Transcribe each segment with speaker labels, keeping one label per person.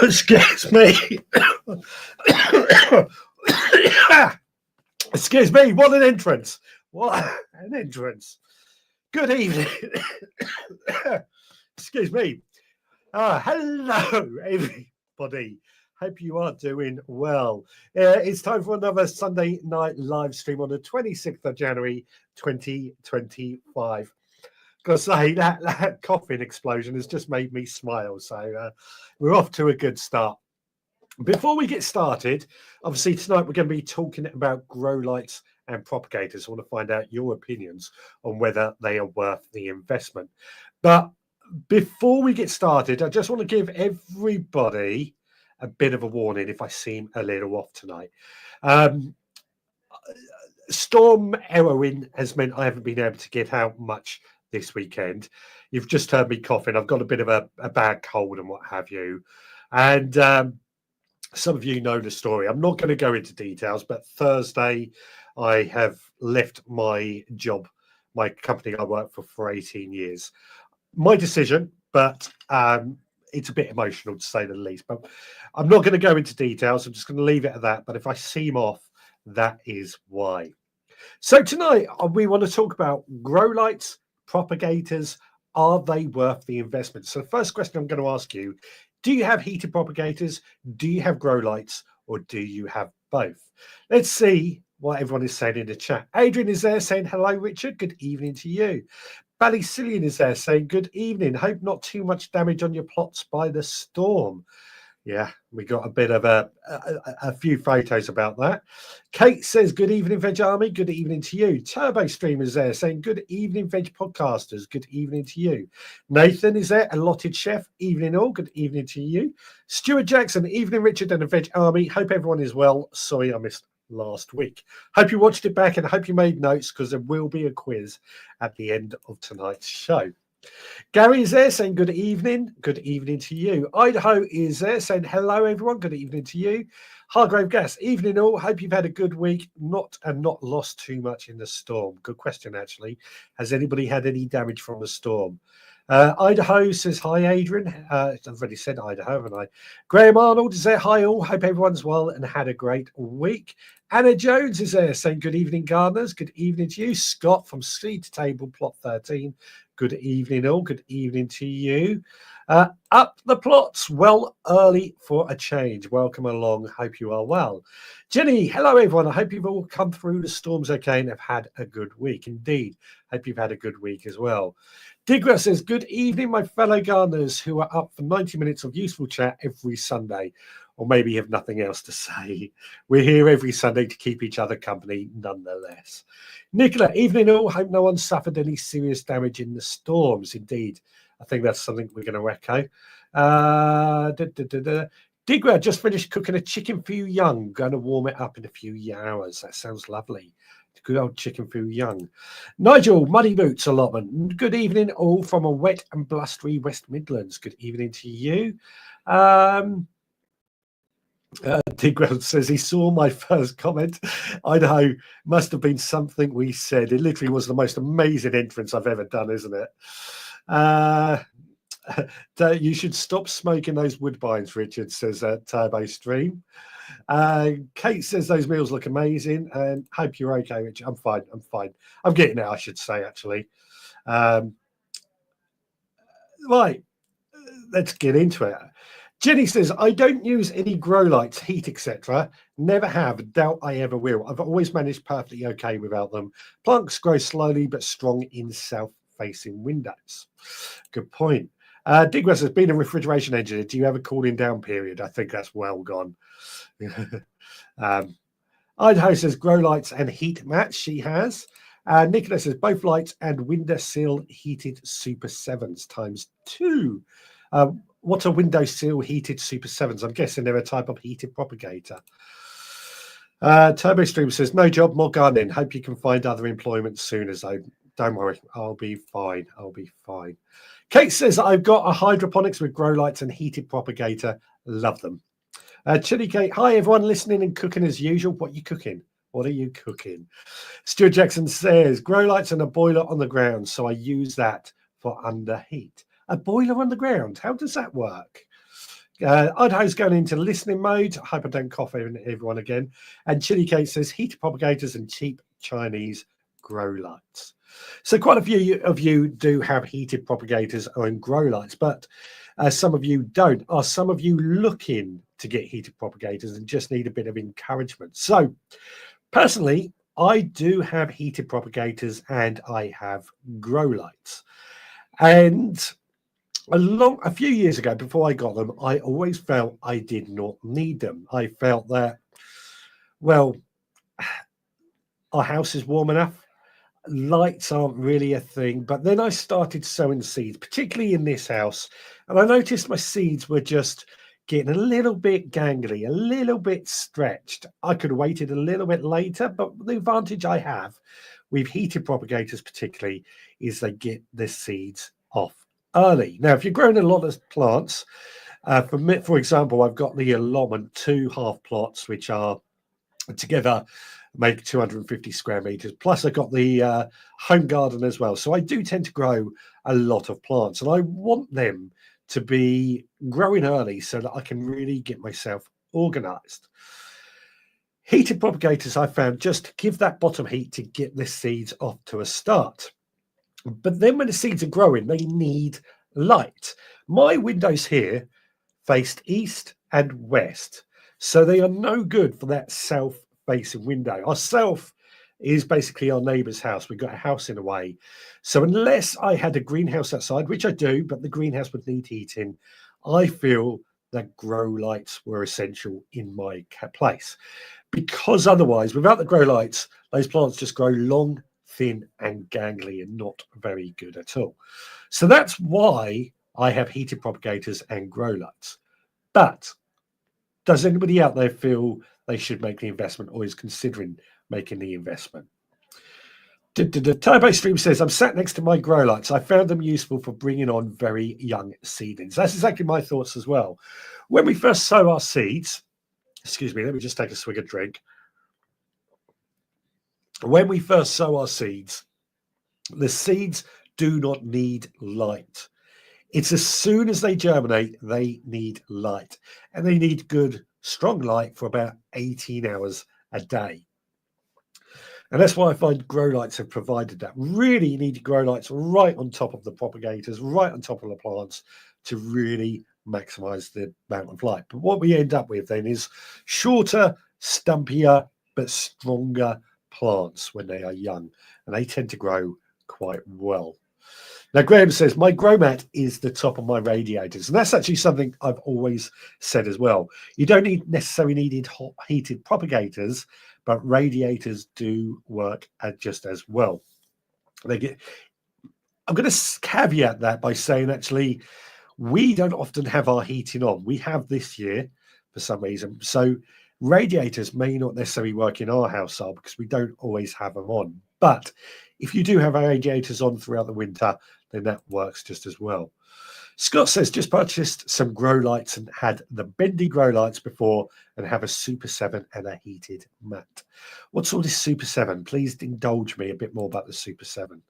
Speaker 1: Excuse me. Excuse me. What an entrance. What an entrance. Good evening. Excuse me. Hello, everybody. Hope you are doing well. It's time for another Sunday night live stream on the 26th of January, 2025. Gotta say, that coughing explosion has just made me smile. So we're off to a good start. Before we get started, obviously tonight we're going to be talking about grow lights and propagators. I want to find out your opinions on whether they are worth the investment. But before we get started, I just want to give everybody a bit of a warning if I seem a little off tonight. Storm Erwin has meant I haven't been able to get out much this weekend. You've just heard me coughing. I've got a bit of a bad cold and what have you. And some of you know the story. I'm not going to go into details, but Thursday I have left my job, my company I worked for 18 years. My decision, but it's a bit emotional to say the least. But I'm not going to go into details. I'm just going to leave it at that. But if I seem off, that is why. So tonight we want to talk about grow lights, propagators. Are they worth the investment? So the first question I'm going to ask you, do you have heated propagators? Do you have grow lights? Or do you have both? Let's see what everyone is saying in the chat. Adrian is there saying, hello, Richard. Good evening to you. Ballycillian is there saying, good evening. Hope not too much damage on your plots by the storm. Yeah, we got a bit of a few photos about that. Kate says, good evening, Veg Army. Good evening to you. Turbo Streamer's there saying, good evening, Veg Podcasters. Good evening to you. Nathan is there, allotted chef. Evening all. Good evening to you. Stuart Jackson, evening, Richard and the Veg Army. Hope everyone is well. Sorry I missed last week. Hope you watched it back and hope you made notes because there will be a quiz at the end of tonight's show. Gary is there saying good evening. Good evening to you. Idaho is there saying hello everyone. Good evening to you. Hargrave Gas, evening all. Hope you've had a good week. Not lost too much in the storm. Good question actually. Has anybody had any damage from the storm? Idaho says hi Adrian. I've already said Idaho, haven't I? Graham Arnold is there. Hi all. Hope everyone's well and had a great week. Anna Jones is there saying good evening gardeners. Good evening to you. Scott from Seed to Table Plot 13. Good evening all. Good evening to you. Up the plots, well early for a change. Welcome along. Hope you are well. Jenny, hello everyone. I hope you've all come through the storms okay and have had a good week. Indeed, hope you've had a good week as well. Digra says, good evening, my fellow gardeners who are up for 90 minutes of useful chat every Sunday, or maybe have nothing else to say. We're here every Sunday to keep each other company nonetheless. Nicola, evening all. Hope no one suffered any serious damage in the storms. Indeed, I think that's something we're going to echo. Digra just finished cooking a chicken foo young. Going to warm it up in a few hours. That sounds lovely. Good old chicken foo young. Nigel, Muddy Boots allotment. Good evening all from a wet and blustery West Midlands. Good evening to you. Digwell says he saw my first comment. Idaho must have been something we said. It literally was the most amazing entrance I've ever done, isn't it? You should stop smoking those woodbines, Richard, says Turbo Stream. Kate says those meals look amazing and hope you're okay, Richard. I'm fine. I'm getting it, I should say, actually. Right, let's get into it. Jenny says, I don't use any grow lights, heat, etc. Never have, doubt I ever will. I've always managed perfectly okay without them. Plants grow slowly but strong in south-facing windows. Good point. Digwell says, being a refrigeration engineer, do you have a cooling down period? I think that's well gone. Idaho says, grow lights and heat match. She has. Nicola says, both lights and window sill heated Super 7s ×2. What are window sill heated Super 7s? I'm guessing they're a type of heated propagator. Turbo Stream says, no job, more gardening. Hope you can find other employment soon as I don't worry. I'll be fine. Kate says, I've got a hydroponics with grow lights and heated propagator. Love them. Chili Kate, hi everyone listening and cooking as usual. What are you cooking? Stuart Jackson says, grow lights and a boiler on the ground. So I use that for under heat. A boiler on the ground. How does that work? Idaho's going into listening mode. I hope I don't cough everyone again. And Chili Kate says heated propagators and cheap Chinese grow lights. So quite a few of you do have heated propagators and grow lights, but some of you don't. Are some of you looking to get heated propagators and just need a bit of encouragement? So personally, I do have heated propagators and I have grow lights. And a few years ago, before I got them, I always felt I did not need them. I felt that, well, our house is warm enough. Lights aren't really a thing. But then I started sowing seeds, particularly in this house. And I noticed my seeds were just getting a little bit gangly, a little bit stretched. I could have waited a little bit later, but the advantage I have with heated propagators particularly is they get the seeds off early. Now, if you're growing a lot of plants, for example, I've got the allotment 2 half plots, which are together make 250 square meters. Plus, I've got the home garden as well. So I do tend to grow a lot of plants, and I want them to be growing early so that I can really get myself organized. Heated propagators, I found, just give that bottom heat to get the seeds off to a start. But then when the seeds are growing, they need light. My windows here faced east and west, so they are no good for that south-facing window. Our south is basically our neighbour's house. We've got a house in a way. So unless I had a greenhouse outside, which I do, but the greenhouse would need heating, I feel that grow lights were essential in my place. Because otherwise, without the grow lights, those plants just grow long, thin and gangly and not very good at all. So that's why I have heated propagators and grow lights. But does anybody out there feel they should make the investment or is considering making the investment? Turbo Stream says, I'm sat next to my grow lights. I found them useful for bringing on very young seedlings. That's exactly my thoughts as well. When we first sow our seeds, excuse me, let me just take a swig of drink. When we first sow our seeds, the seeds do not need light. It's as soon as they germinate, they need light. And they need good, strong light for about 18 hours a day. And that's why I find grow lights have provided that. Really, you need grow lights right on top of the propagators, right on top of the plants to really maximize the amount of light. But what we end up with then is shorter, stumpier, but stronger plants when they are young. And they tend to grow quite well. Now, Graham says, my grow mat is the top of my radiators. And that's actually something I've always said as well. You don't necessarily need heated propagators, but radiators do work just as well. I'm going to caveat that by saying, actually, we don't often have our heating on. We have this year for some reason. So radiators may not necessarily work in our household because we don't always have them on. But if you do have radiators on throughout the winter, then that works just as well. Scott says, just purchased some grow lights and had the bendy grow lights before and have a Super 7 and a heated mat. What's all this Super 7? Please indulge me a bit more about the Super 7.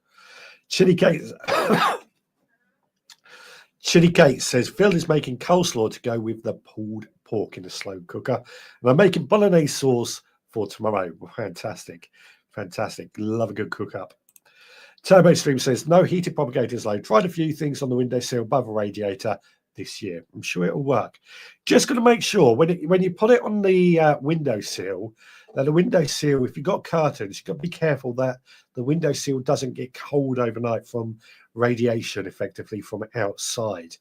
Speaker 1: Chili Kate says, Phil is making coleslaw to go with the pulled pork in the slow cooker. And I'm making bolognese sauce for tomorrow. Fantastic. Fantastic. Love a good cook up. Turbo Stream says, no heated propagators low. Tried a few things on the windowsill above a radiator this year. I'm sure it'll work. Just got to make sure when you put it on the windowsill, that the windowsill, if you've got curtains, you've got to be careful that the windowsill doesn't get cold overnight from radiation, effectively from outside.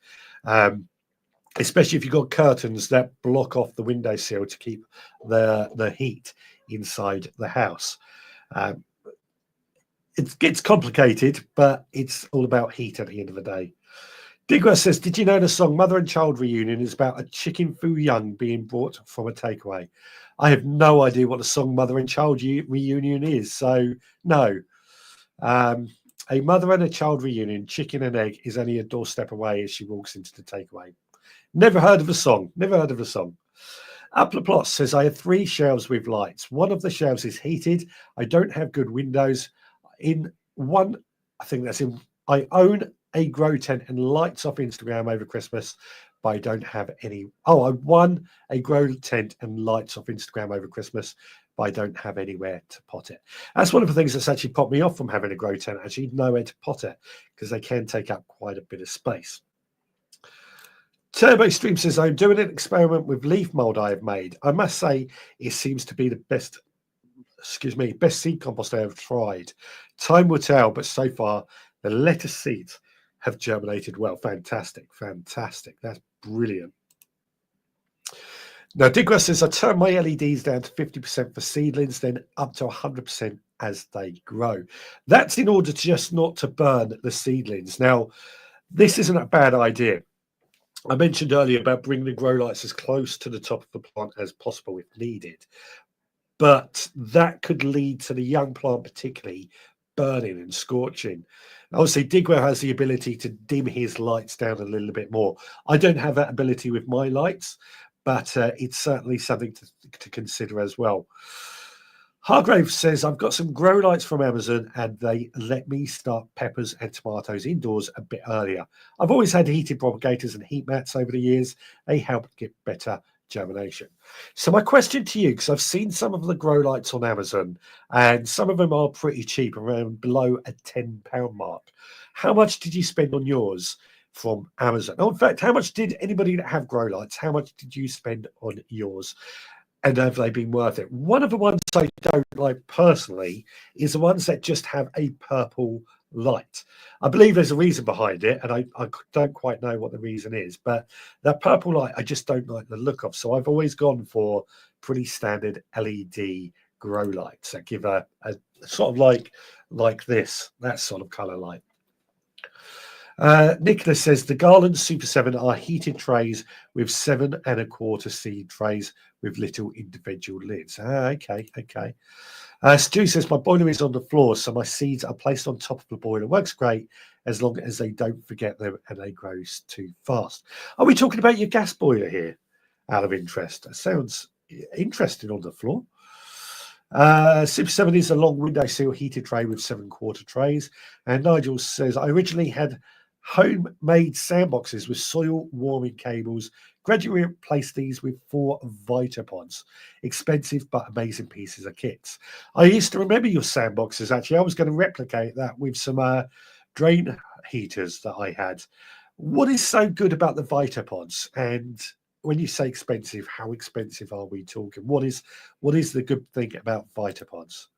Speaker 1: Especially if you've got curtains that block off the windowsill to keep the heat inside the house. It gets complicated, but it's all about heat at the end of the day. Digwa says, did you know the song Mother and Child Reunion is about a chicken foo young being brought from a takeaway? I have no idea what the song Mother and Child Reunion is, so no. A mother and a child reunion, chicken and egg, is only a doorstep away as she walks into the takeaway. Never heard of a song. Never heard of a song. Appleplot says, I have 3 shelves with lights. One of the shelves is heated. I don't have good windows. In one, I own a grow tent and lights off Instagram over Christmas, but I don't have any. Oh, I won a grow tent and lights off Instagram over Christmas, but I don't have anywhere to pot it. That's one of the things that's actually popped me off from having a grow tent, actually nowhere to pot it, because they can take up quite a bit of space. Turbo Stream says, I'm doing an experiment with leaf mold I have made. I must say it seems to be the best seed compost I have tried. Time will tell, but so far the lettuce seeds have germinated well. Fantastic. That's brilliant. Now, Digwell says, I turn my LEDs down to 50% for seedlings, then up to 100% as they grow. That's in order to just not to burn the seedlings. Now, this isn't a bad idea. I mentioned earlier about bringing the grow lights as close to the top of the plant as possible if needed. But that could lead to the young plant particularly burning and scorching. Obviously, Digwell has the ability to dim his lights down a little bit more. I don't have that ability with my lights, but it's certainly something to consider as well. Hargrave says, I've got some grow lights from Amazon and they let me start peppers and tomatoes indoors a bit earlier. I've always had heated propagators and heat mats over the years. They help get better germination. So my question to you, because I've seen some of the grow lights on Amazon and some of them are pretty cheap, around below a £10 mark. How much did you spend on yours from Amazon? Oh, in fact, how much did anybody that have grow lights, how much did you spend on yours? And have they been worth it? One of the ones I don't like personally is the ones that just have a purple light. I believe there's a reason behind it, and I don't quite know what the reason is, but that purple light I just don't like the look of. So I've always gone for pretty standard LED grow lights that give a sort of like this, that sort of color light. Nicholas says the Garland Super 7 are heated trays with 7 1/4 seed trays with little individual lids. Okay. Stu says my boiler is on the floor, so my seeds are placed on top of the boiler. Works great as long as they don't forget them and they grow too fast. Are we talking about your gas boiler here? Out of interest, that sounds interesting on the floor. Super 7 is a long windowsill heated tray with 7 1/4 trays. And Nigel says I originally had homemade sandboxes with soil warming cables. Gradually replaced these with 4 Vitapods. Expensive but amazing pieces of kits. I used to remember your sandboxes, actually. I was going to replicate that with some drain heaters that I had. What is so good about the Vitapods? And when you say expensive, how expensive are we talking? What is the good thing about Vitapods?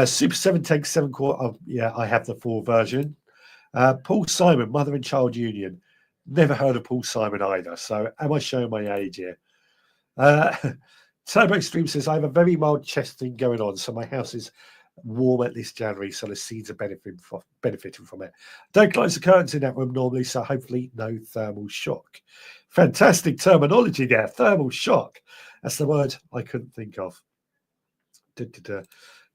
Speaker 1: Super 7 takes 7 1/4. Oh, yeah, I have the 4 version. Paul Simon, Mother and Child Union. Never heard of Paul Simon either. So am I showing my age here? Turbo Stream says, I have a very mild chesting going on, so my house is warm at this January, so the seeds are benefiting from it. Don't close the curtains in that room normally, so hopefully no thermal shock. Fantastic terminology there, thermal shock. That's the word I couldn't think of.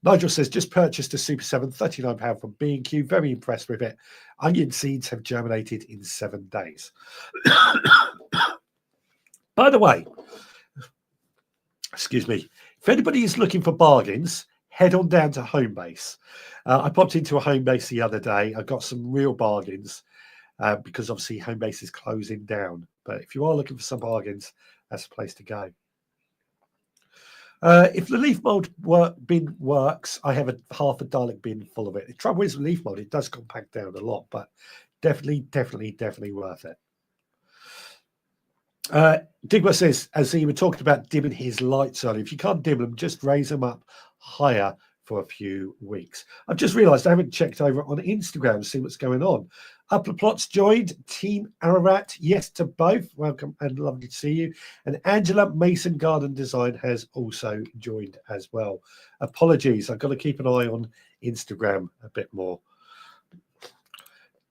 Speaker 1: Nigel says, just purchased a Super 7, £39 from B&Q. Very impressed with it. Onion seeds have germinated in 7 days. By the way, excuse me, if anybody is looking for bargains, head on down to Homebase. I popped into a Homebase the other day. I got some real bargains because obviously Homebase is closing down. But if you are looking for some bargains, that's the place to go. If the leaf mold bin works, I have half a Dalek bin full of it. The trouble is with leaf mold, it does compact down a lot, but definitely worth it. Digma says, as he was talking about dimming his lights earlier, if you can't dim them, just raise them up higher for a few weeks. I've just realised I haven't checked over on Instagram to see what's going on. Upper Plots joined. Team Ararat, yes to both. Welcome and lovely to see you. And Angela Mason Garden Design has also joined as well. Apologies, I've got to keep an eye on Instagram a bit more.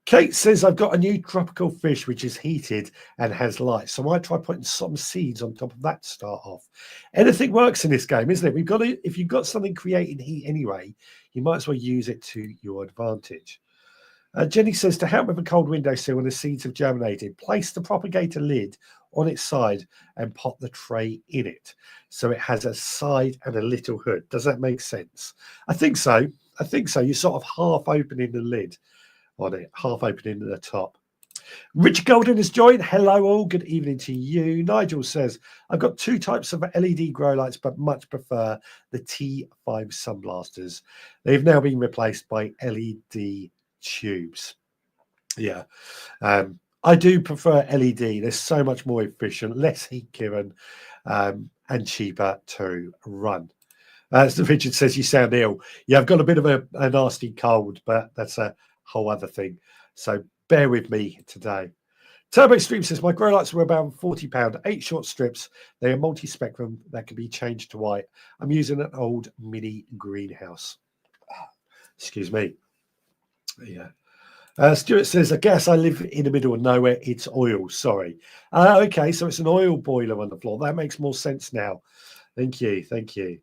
Speaker 1: Kate says, I've got a new tropical fish which is heated and has light. So I might try putting some seeds on top of that to start off. Anything works in this game, isn't it? We've got to, if you've got something creating heat anyway, you might as well use it to your advantage. Jenny says, to help with a cold windowsill when the seeds have germinated, place the propagator lid on its side and pop the tray in it. So it has a side and a little hood. Does that make sense? I think so. You're sort of half opening the lid on it, half opening at the top. Richard Golden has joined. Hello all. Good evening to you. Nigel says, I've got 2 types of LED grow lights, but much prefer the T5 sunblasters. They've now been replaced by LED tubes. Yeah. I do prefer LED. They're so much more efficient, less heat given, and cheaper to run. As Richard says, you sound ill. Yeah, I've got a bit of a nasty cold, but that's a whole other thing. So bear with me today. Turbo Stream says, my grow lights were about £40, 8 short strips. They are multi-spectrum that can be changed to white. I'm using an old mini greenhouse. Excuse me. Yeah. Stuart says, I guess I live in the middle of nowhere. It's oil. Sorry. Okay, so it's an oil boiler on the floor. That makes more sense now. Thank you. Thank you.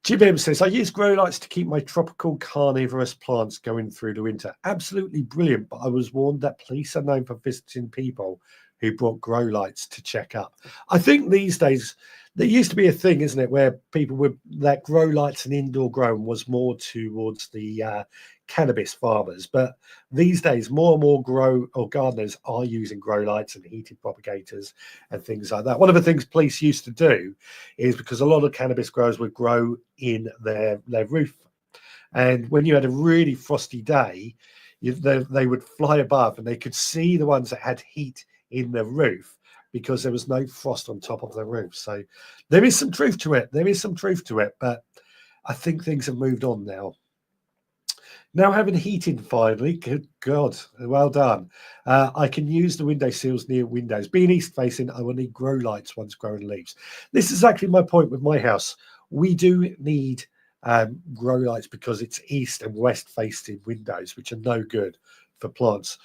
Speaker 1: Jim M says, I use grow lights to keep my tropical carnivorous plants going through the winter. Absolutely brilliant, but I was warned that police are known for visiting people who brought grow lights to check up. I think these days, there used to be a thing, isn't it, where people would, that grow lights and indoor growing was more towards the cannabis farmers. But these days, more and more grow or gardeners are using grow lights and heated propagators and things like that. One of the things police used to do is, because a lot of cannabis growers would grow in their roof, and when you had a really frosty day, they would fly above and they could see the ones that had heat in the roof because there was no frost on top of the roof. So there is some truth to it. There is some truth to it, but I think things have moved on now. Now having heating finally, good God, well done. I can use the window sills near windows. Being east facing, I will need grow lights once growing leaves. This is actually my point with my house. We do need grow lights because it's east and west facing windows, which are no good for plants.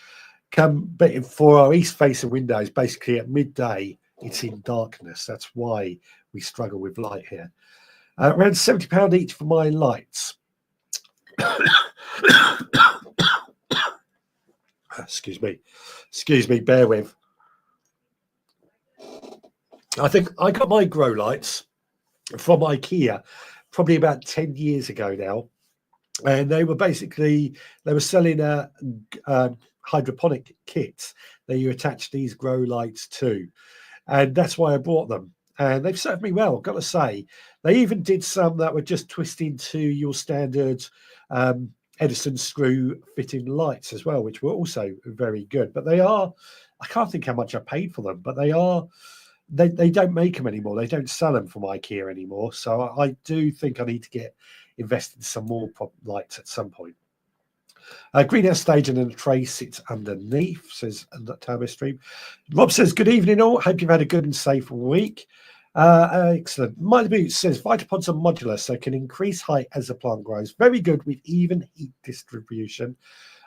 Speaker 1: But for our east facing windows, basically at midday, it's in darkness. That's why we struggle with light here. Around £70 each for my lights. Excuse me, bear with. I think I got my grow lights from IKEA probably about 10 years ago now, and they were selling hydroponic kits that you attach these grow lights to, and that's why I bought them, and they've served me well, got to say. They even did some that were just twisted to your standard Edison screw fitting lights as well, which were also very good. But they are, I can't think how much I paid for them, but they don't make them anymore. They don't sell them from IKEA anymore. So I do think I need to invest in some more lights at some point. Greenhouse staging and a tray sits underneath, says Turbo Stream. Rob says, good evening all. Hope you've had a good and safe week. Excellent. My Boots says, Vitapods are modular, so can increase height as the plant grows. Very good with even heat distribution.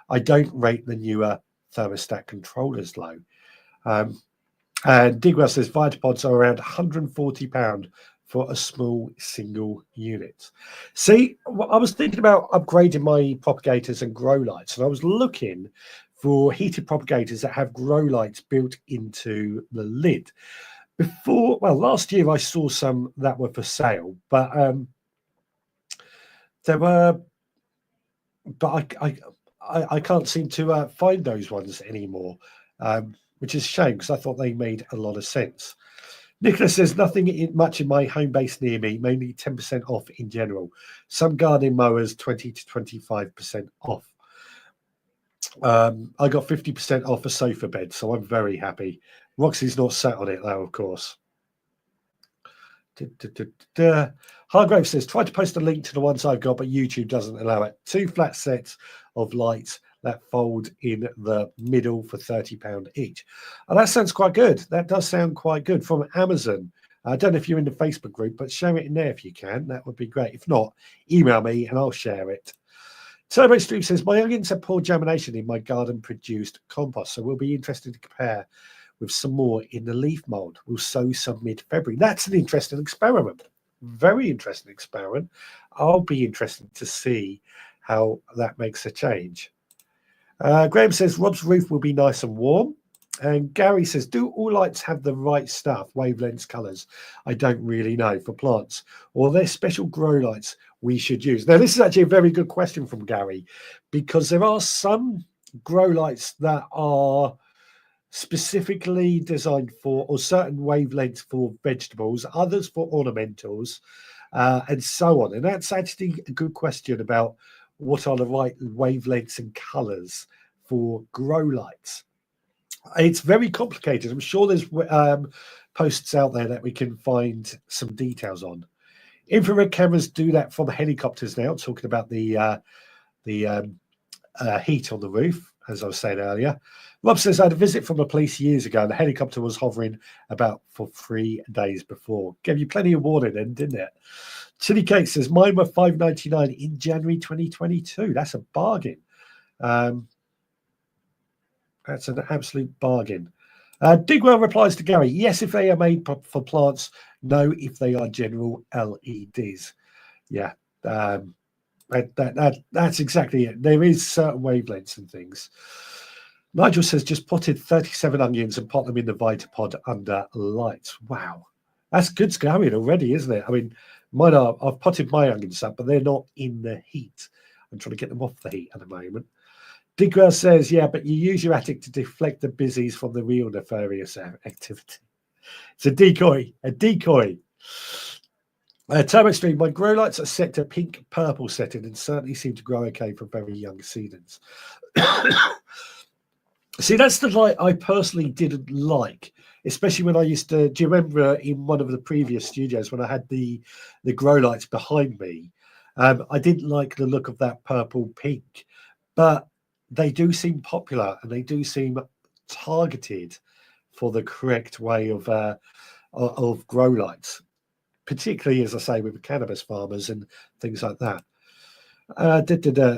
Speaker 1: I don't rate the newer thermostat controllers low. And Digwell says, Vitapods are around £140 for a small single unit. See, I was thinking about upgrading my propagators and grow lights, and I was looking for heated propagators that have grow lights built into the lid. Last year I saw some that were for sale, but I can't seem to find those ones anymore, which is a shame because I thought they made a lot of sense. Nicholas says, nothing much in my home base near me, mainly 10% off in general. Some gardening mowers, 20 to 25% off. I got 50% off a sofa bed, so I'm very happy. Roxy's not sat on it, though, of course. Hargrave says, try to post a link to the ones I've got, but YouTube doesn't allow it. 2 flat sets of lights that fold in the middle for £30 each. And that sounds quite good. That does sound quite good from Amazon. I don't know if you're in the Facebook group, but share it in there if you can. That would be great. If not, email me and I'll share it. Turbo Stream says, my onions have poor germination in my garden-produced compost, so we'll be interested to compare with some more in the leaf mould. We'll sow some mid-February. That's an interesting experiment. Very interesting experiment. I'll be interested to see how that makes a change. Graham says, Rob's roof will be nice and warm. And Gary says, do all lights have the right stuff, wavelengths, colours? I don't really know for plants. Or are there special grow lights we should use? Now, this is actually a very good question from Gary, because there are some grow lights that are specifically designed for, or certain wavelengths for vegetables, others for ornamentals, and so on. And that's actually a good question about what are the right wavelengths and colours for grow lights. It's very complicated. I'm sure there's posts out there that we can find some details on. Infrared cameras do that from helicopters now, talking about the heat on the roof, as I was saying earlier. Rob says, I had a visit from the police years ago, and the helicopter was hovering about for 3 days before. Gave you plenty of warning then, didn't it? Chili Cake says, mine were $5.99 in January 2022. That's a bargain. That's an absolute bargain. Digwell replies to Gary, yes, if they are made for plants. No, if they are general LEDs. Yeah, that's exactly it. There is certain wavelengths and things. Nigel says, just potted 37 onions and pot them in the Vitapod under lights. Wow, that's good going already, isn't it? I mean, I've potted my onions up, but they're not in the heat. I'm trying to get them off the heat at the moment. Digwell says, yeah, but you use your attic to deflect the busies from the real nefarious activity. It's a decoy, Turbo Stream, my grow lights are set to pink-purple setting and certainly seem to grow okay for very young seedlings. See, that's the light I personally didn't like, especially when I used to. Do you remember in one of the previous studios when I had the grow lights behind me? I didn't like the look of that purple pink, but they do seem popular and they do seem targeted for the correct way of grow lights, particularly, as I say, with cannabis farmers and things like that.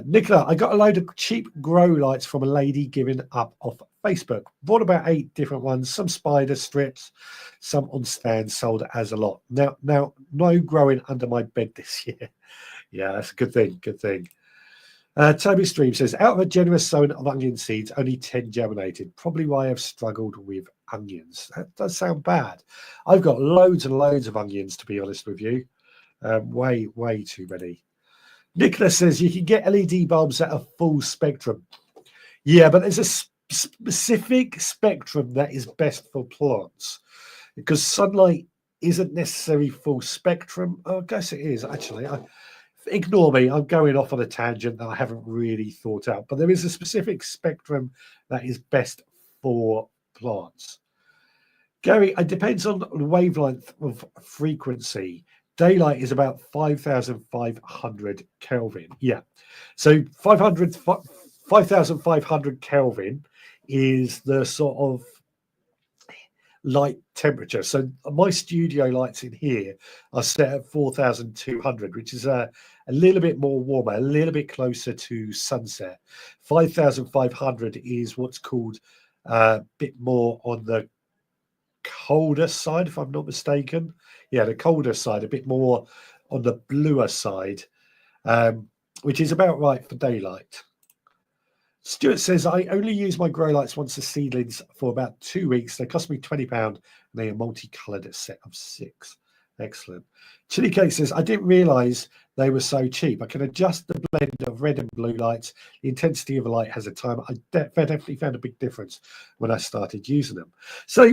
Speaker 1: Nicola, I got a load of cheap grow lights from a lady giving up off Facebook. Bought about 8 different ones, some spider strips, some on stands, sold as a lot. Now, no growing under my bed this year. Yeah, that's a good thing. Toby Stream says, out of a generous sowing of onion seeds, only 10 germinated. Probably why I've struggled with onions. That does sound bad. I've got loads and loads of onions, to be honest with you. Way too many. Nicholas says you can get LED bulbs at a full spectrum. Yeah, but there's a specific spectrum that is best for plants because sunlight isn't necessarily full spectrum. Oh, I guess it is, actually. Ignore me. I'm going off on a tangent that I haven't really thought out. But there is a specific spectrum that is best for plants. Gary, it depends on the wavelength of frequency. Daylight is about 5,500 Kelvin. Yeah. So 5,500 Kelvin is the sort of light temperature. So my studio lights in here are set at 4,200, which is a little bit more warmer, a little bit closer to sunset. 5,500 is what's called a bit more on the colder side, if I'm not mistaken. Yeah, the colder side, a bit more on the bluer side, which is about right for daylight. Stuart says, I only use my grow lights once the seedlings for about 2 weeks. They cost me £20 and they are multicoloured, a set of 6. Excellent. Chili Cake says, I didn't realise they were so cheap. I can adjust the blend of red and blue lights. The intensity of a light has a time. I definitely found a big difference when I started using them. So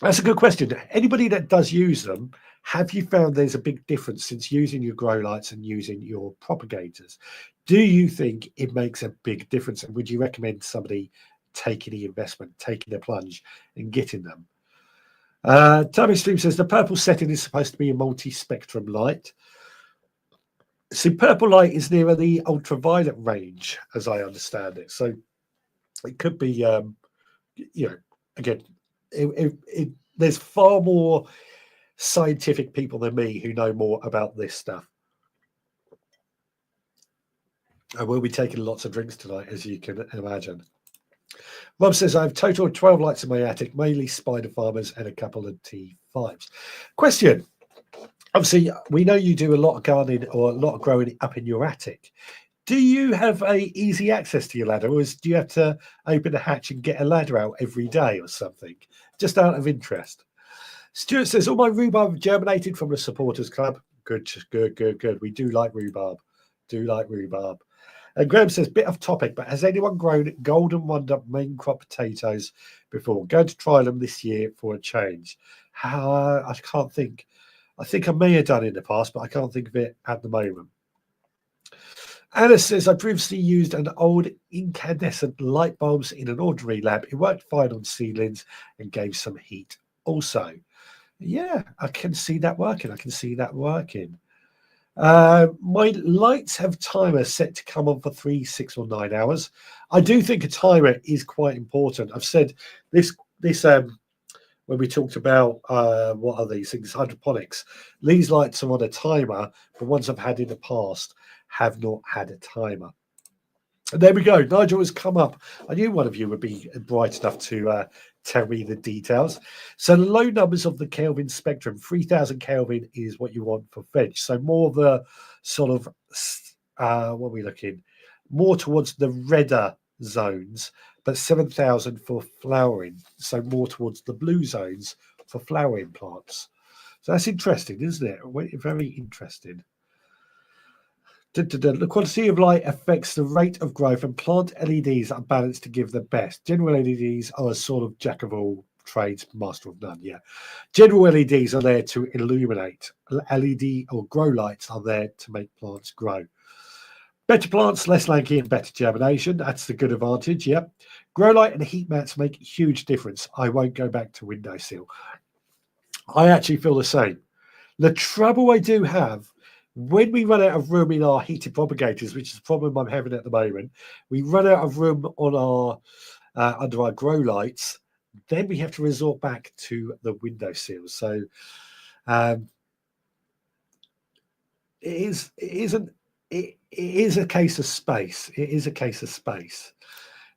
Speaker 1: that's a good question. Anybody that does use them, have you found there's a big difference since using your grow lights and using your propagators? Do you think it makes a big difference? And would you recommend somebody taking the investment, taking the plunge and getting them? Tommy Stream says the purple setting is supposed to be a multi-spectrum light. See, purple light is nearer the ultraviolet range, as I understand it. So it could be, again, there's far more scientific people than me who know more about this stuff. I will be taking lots of drinks tonight, as you can imagine. Rob says, I have a total of 12 lights in my attic, mainly spider farmers and a couple of T5s. Question. Obviously, we know you do a lot of gardening or a lot of growing up in your attic. Do you have easy access to your ladder, or do you have to open the hatch and get a ladder out every day or something? Just out of interest. Stuart says, all my rhubarb germinated from the supporters club. Good. We do like rhubarb. And Graham says, bit off topic, but has anyone grown Golden Wonder main crop potatoes before? Going to try them this year for a change. I can't think. I think I may have done it in the past, but I can't think of it at the moment. Anna says, I previously used an old incandescent light bulbs in an ordinary lamp. It worked fine on seedlings and gave some heat also. Yeah, I can see that working. My lights have timers set to come on for 3, 6 or 9 hours. I do think a timer is quite important. I've said this when we talked about what are these things, hydroponics. These lights are on a timer, but ones I've had in the past have not had a timer. And there we go. Nigel has come up. I knew one of you would be bright enough to tell me the details. So the low numbers of the Kelvin spectrum, 3000 Kelvin is what you want for veg. So more the sort of, what are we looking? More towards the redder zones, but 7000 for flowering. So more towards the blue zones for flowering plants. So that's interesting, isn't it? Very interesting. The quantity of light affects the rate of growth, and plant LEDs are balanced to give the best. General LEDs are a sort of jack of all trades, master of none. Yeah, general LEDs are there to illuminate. LED or grow lights are there to make plants grow. Better plants, less lanky, and better germination. That's the good advantage. Yep. Grow light and heat mats make a huge difference. I won't go back to windowsill. I actually feel the same. The trouble I do have, when we run out of room in our heated propagators, which is the problem I'm having at the moment, we run out of room on our under our grow lights, then we have to resort back to the windowsills. So it is a case of space. It is a case of space.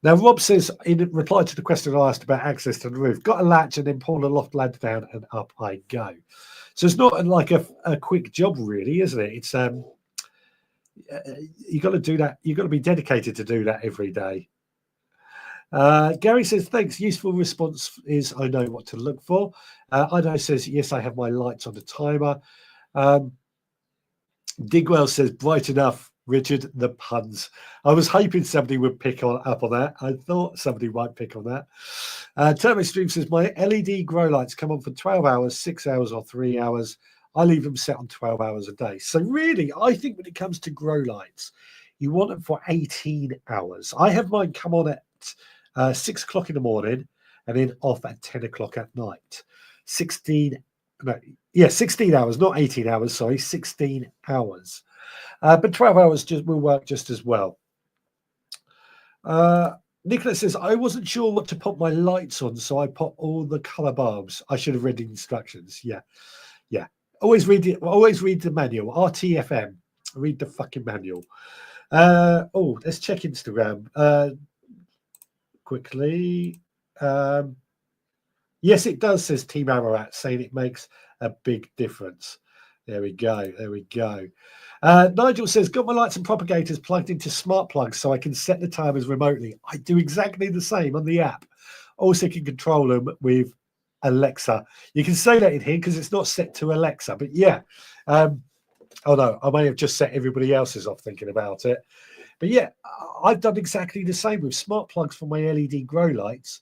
Speaker 1: Now, Rob says, in reply to the question I asked about access to the roof, got a latch and then pull the loft ladder down and up I go. So it's not like a quick job, really, isn't it? It's you got to do that. You've got to be dedicated to do that every day. Gary says, thanks. Useful response is, I know what to look for. Ido says, yes, I have my lights on the timer. Digwell says, bright enough, Richard, the puns. I was hoping somebody would pick up on that. I thought somebody might pick on that. Turbo Stream says, my LED grow lights come on for 12 hours, 6 hours or 3 hours. I leave them set on 12 hours a day. So really, I think when it comes to grow lights, you want them for 18 hours. I have mine come on at 6 o'clock in the morning and then off at 10 o'clock at night. 16 hours, not 18 hours, sorry, 16 hours. But 12 hours will work just as well. Nicholas says, I wasn't sure what to put my lights on, so I put all the color bulbs. I should have read the instructions. Yeah. Always read the manual. RTFM. Read the fucking manual. Let's check Instagram quickly. Yes, it does, says Team Ararat, saying it makes a big difference. There we go. Nigel says, got my lights and propagators plugged into smart plugs so I can set the timers remotely. I do exactly the same on the app. Also can control them with Alexa. You can say that in here because it's not set to Alexa, but yeah. I may have just set everybody else's off thinking about it. But yeah, I've done exactly the same with smart plugs for my LED grow lights.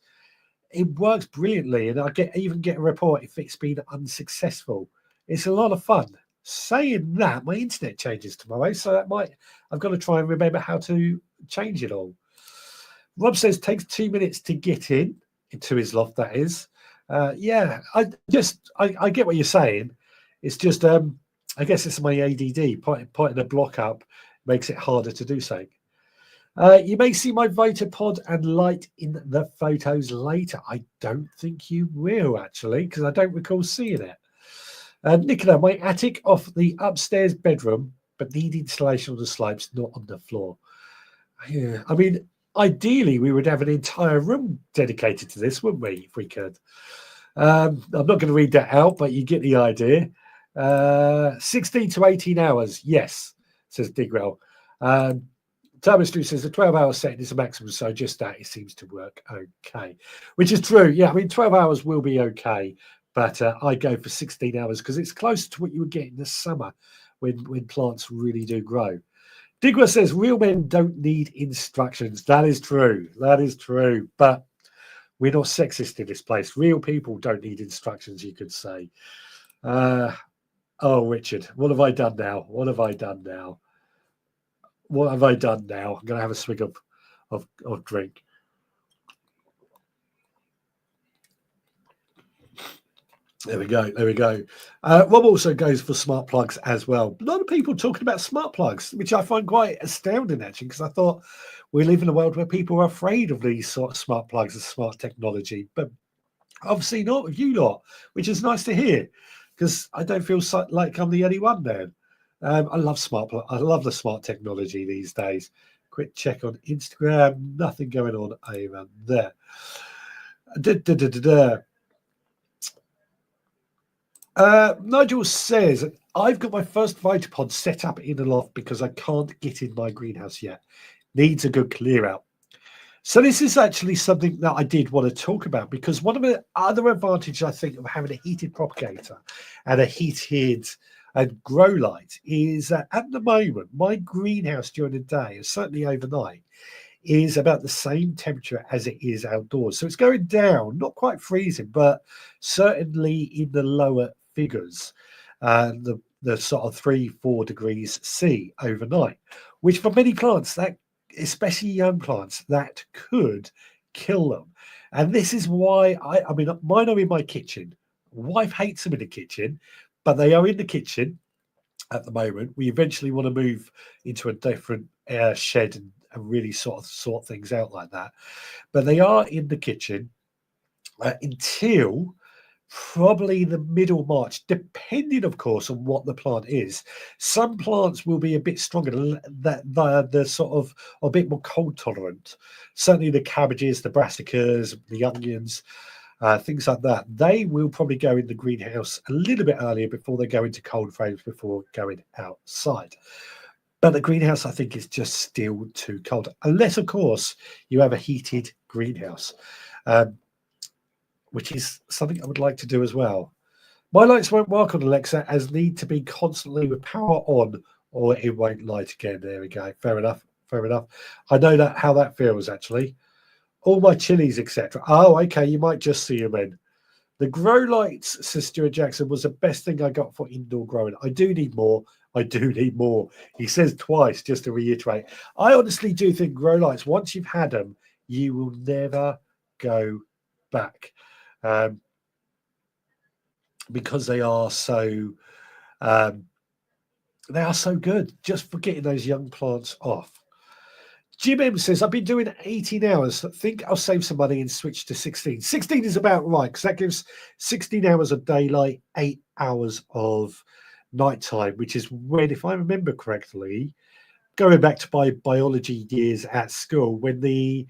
Speaker 1: It works brilliantly, and I even get a report if it's been unsuccessful. It's a lot of fun. Saying that, my internet changes tomorrow, so I've got to try and remember how to change it all. Rob says takes 2 minutes to get into his loft. That is, yeah. I get what you're saying. It's just, I guess it's my ADD. Putting a block up makes it harder to do so. You may see my Votapod and light in the photos later. I don't think you will, actually, because I don't recall seeing it. Nicola, my attic off the upstairs bedroom, but need installation on the slopes, not on the floor. Yeah, I mean, ideally, we would have an entire room dedicated to this, wouldn't we, if we could? I'm not going to read that out, but you get the idea. 16 to 18 hours, yes, says Digwell. Thomas Drew says the 12-hour setting is a maximum, so just that it seems to work okay, which is true. Yeah, I mean, 12 hours will be okay, but I go for 16 hours because it's close to what you would get in the summer when plants really do grow. Digwa says real men don't need instructions. That is true. That is true. But we're not sexist in this place. Real people don't need instructions, you could say. Oh, Richard, what have I done now? What have I done now? What have I done now? I'm going to have a swig of drink. There we go. There we go. Rob also goes for smart plugs as well. A lot of people talking about smart plugs, which I find quite astounding, actually, because I thought we live in a world where people are afraid of these sort of smart plugs and smart technology. But obviously not with you lot, which is nice to hear, because I don't feel like I'm the only one there. I love I love the smart technology these days. Quick check on Instagram. Nothing going on over there. Nigel says, I've got my first Vitapod set up in the loft because I can't get in my greenhouse yet. Needs a good clear out. So this is actually something that I did want to talk about, because one of the other advantages, I think, of having a heated propagator and a heated grow light is that at the moment, my greenhouse during the day, and certainly overnight, is about the same temperature as it is outdoors. So it's going down, not quite freezing, but certainly in the lower figures, the sort of 3-4 degrees C overnight, which for many plants, that especially young plants, that could kill them. And this is why I mean, mine are in my kitchen. Wife hates them in the kitchen, but they are in the kitchen at the moment. We eventually want to move into a different shed and really sort things out like that. But they are in the kitchen until probably the middle of March, depending, of course, on what the plant is. Some plants will be a bit stronger, that they're sort of a bit more cold tolerant. Certainly the cabbages, the brassicas, the onions, things like that. They will probably go in the greenhouse a little bit earlier before they go into cold frames before going outside. But the greenhouse, I think, is just still too cold, unless, of course, you have a heated greenhouse. Which is something I would like to do as well. My lights won't work on Alexa as need to be constantly with power on or it won't light again. There we go. Fair enough. Fair enough. I know that how that feels, actually. All my chilies, etc. Oh, okay. You might just see them in. The grow lights, says Stuart Jackson, was the best thing I got for indoor growing. I do need more. I do need more. He says twice, just to reiterate. I honestly do think grow lights, once you've had them, you will never go back. Because they are so good, just for getting those young plants off. Jim M says, I've been doing 18 hours. I think I'll save some money and switch to 16. 16 is about right, because that gives 16 hours of daylight, 8 hours of nighttime, which is when, if I remember correctly, going back to my biology years at school, when the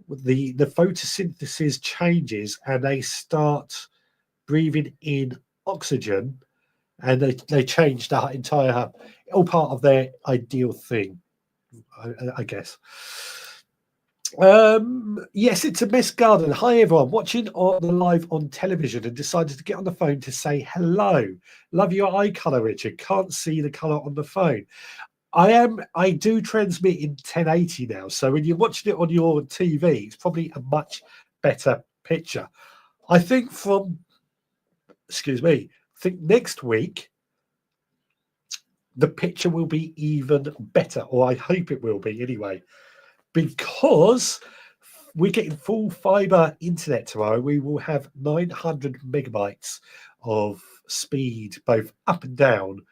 Speaker 1: photosynthesis changes and they start breathing in oxygen, and they change that entire, all part of their ideal thing, I guess. Yes, it's a mess garden. Hi everyone, watching on the live on television and decided to get on the phone to say hello. Love your eye color, Richard. Can't see the color on the phone. I do transmit in 1080 now, so when you're watching it on your TV, it's probably a much better picture. I think I think next week the picture will be even better, or I hope it will be anyway, because we're getting full fiber internet tomorrow. We will have 900 megabytes of speed, both up and down,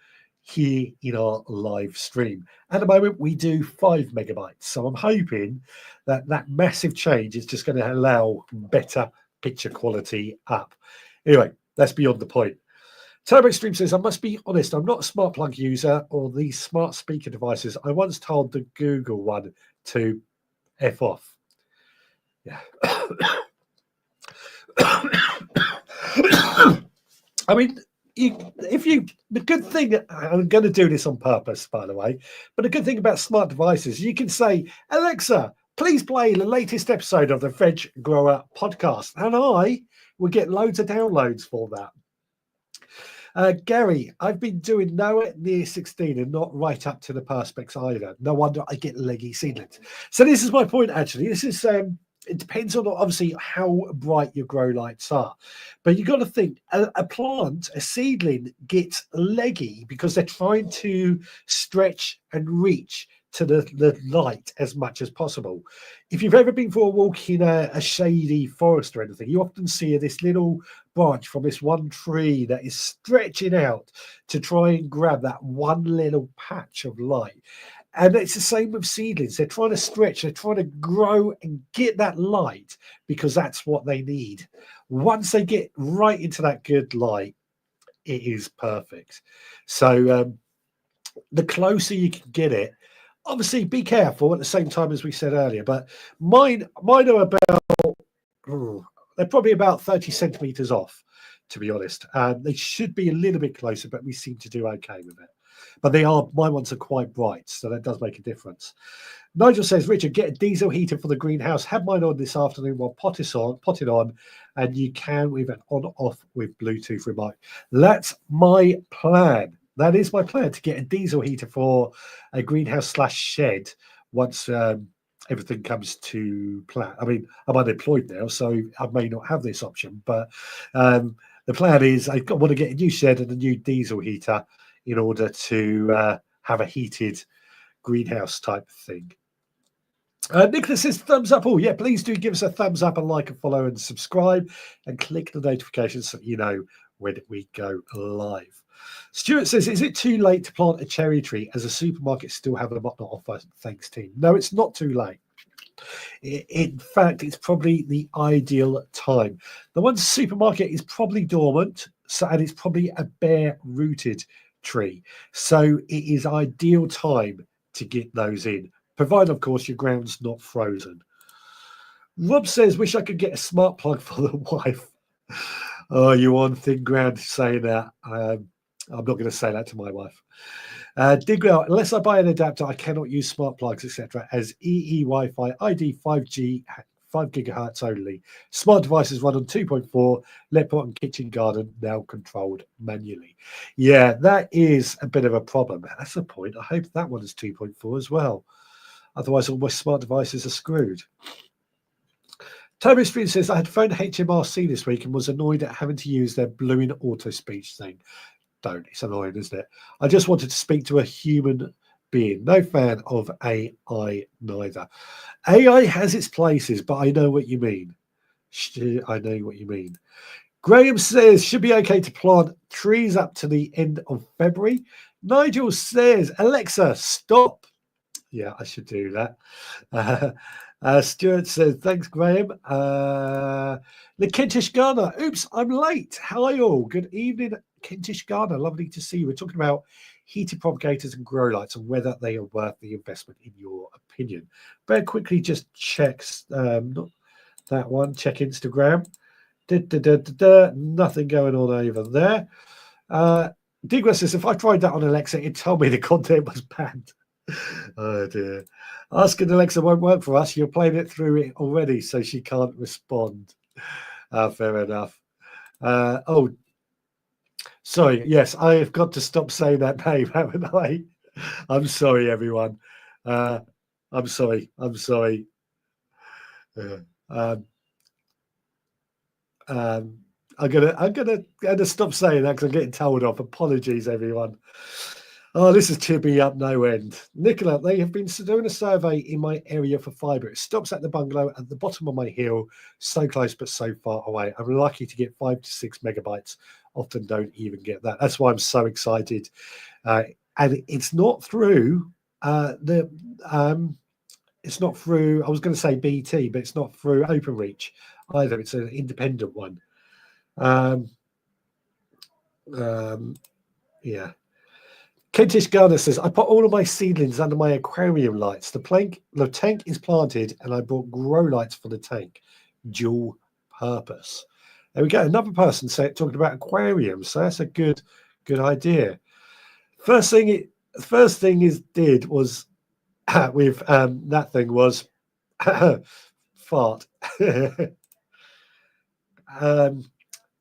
Speaker 1: here in our live stream. At the moment, we do 5 megabytes. So I'm hoping that that massive change is just going to allow better picture quality up. Anyway, that's beyond the point. Turbo Extreme says, I must be honest, I'm not a smart plug user or these smart speaker devices. I once told the Google one to F off. Yeah. I mean, the good thing, I'm going to do this on purpose, by the way, but the good thing about smart devices, you can say, Alexa, please play the latest episode of the Veg Grower podcast, and I will get loads of downloads for that. Gary, I've been doing nowhere near 16 and not right up to the perspex either. No wonder I get leggy seedlings. So this is my point, actually. This is it depends on obviously how bright your grow lights are. But you've got to think a plant, a seedling gets leggy because they're trying to stretch and reach to the light as much as possible. If you've ever been for a walk in a shady forest or anything, you often see this little branch from this one tree that is stretching out to try and grab that one little patch of light. And it's the same with seedlings. They're trying to stretch, they're trying to grow and get that light because that's what they need. Once they get right into that good light, it is perfect. So the closer you can get it, obviously be careful at the same time as we said earlier, but mine are about, they're probably about 30 centimeters off, to be honest. They should be a little bit closer, but we seem to do okay with it. But my ones are quite bright, so that does make a difference. Nigel says, Richard, get a diesel heater for the greenhouse. Had mine on this afternoon while pot it on, and you can with an on-off with Bluetooth remote. That's my plan. That is my plan, to get a diesel heater for a greenhouse / shed once everything comes to plan. I mean, I'm unemployed now, so I may not have this option, but the plan is I want to get a new shed and a new diesel heater in order to have a heated greenhouse type thing. Nicholas says thumbs up. Oh, yeah, please do give us a thumbs up and like and follow and subscribe and click the notifications so you know when we go live. Stuart says, is it too late to plant a cherry tree as a supermarket still have them on offer? Thanks, team. No, it's not too late. In fact, it's probably the ideal time. The one supermarket is probably dormant, and it's probably a bare-rooted tree. So it is ideal time to get those in, provided, of course, your ground's not frozen. Rob says, wish I could get a smart plug for the wife. Oh, you're on thin ground saying that. I'm not going to say that to my wife. Digwell, unless I buy an adapter, I cannot use smart plugs, etc. as EE Wi-Fi ID 5G 5 gigahertz only. Smart devices run on 2.4, LED pot and kitchen garden now controlled manually. Yeah, that is a bit of a problem. That's the point. I hope that one is 2.4 as well. Otherwise, all my smart devices are screwed. Toby Street says, I had phoned HMRC this week and was annoyed at having to use their blue in auto speech thing. Don't. It's annoying, isn't it? I just wanted to speak to a human being. No fan of AI neither. AI has its places, but I know what you mean. I know what you mean. Graham says, should be okay to plant trees up to the end of February. Nigel says, Alexa, stop. Yeah, I should do that. Stuart says, thanks, Graham. The Kentish Gardener. Oops, I'm late. How are you all? Good evening, Kentish Gardener. Lovely to see you. We're talking about heated propagators and grow lights and whether they are worth the investment in your opinion. Very quickly, just check not that one. Check Instagram. Nothing going on over there. Digwell says, if I tried that on Alexa, it'd tell me the content was banned. Oh dear. Asking Alexa won't work for us. You're playing it through it already, so she can't respond. Fair enough. Oh, sorry. Yes, I have got to stop saying that name, haven't I? I'm sorry, everyone. I'm sorry. I'm sorry. I'm gonna stop saying that because I'm getting told off. Apologies, everyone. Oh, this is tipping up no end. Nicola, they have been doing a survey in my area for fibre. It stops at the bungalow at the bottom of my hill, so close but so far away. I'm lucky to get 5 to 6 megabytes. Often don't even get that. That's why I'm so excited. And it's not through it's not through, I was going to say BT, but it's not through OpenReach either. It's an independent one. Yeah. Kentish Gardener says, I put all of my seedlings under my aquarium lights. The tank is planted and I bought grow lights for the tank. Dual purpose. There we go. Another person talking about aquariums. So that's a good idea. First thing did was with that thing was fart.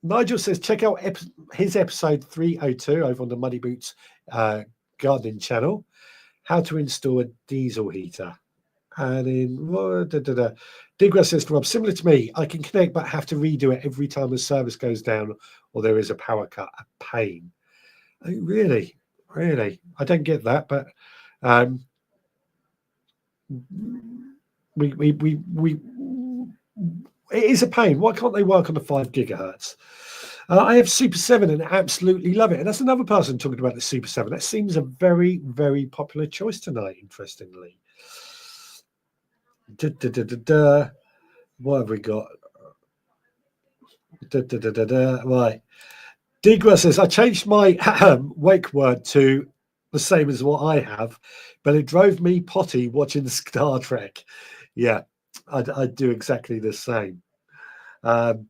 Speaker 1: Nigel says, check out his episode 302 over on the Muddy Boots gardening channel. How to install a diesel heater. And in Digger says to Rob, similar to me, I can connect but have to redo it every time the service goes down or there is a power cut. A pain. Oh, really? Really? I don't get that, but we it is a pain. Why can't they work on the 5 gigahertz? I have Super 7 and absolutely love it. And that's another person talking about the Super 7. That seems a very, very popular choice tonight, interestingly. What have we got? Right. Digra says, I changed my wake word to the same as what I have, but it drove me potty watching Star Trek. Yeah, I do exactly the same. Although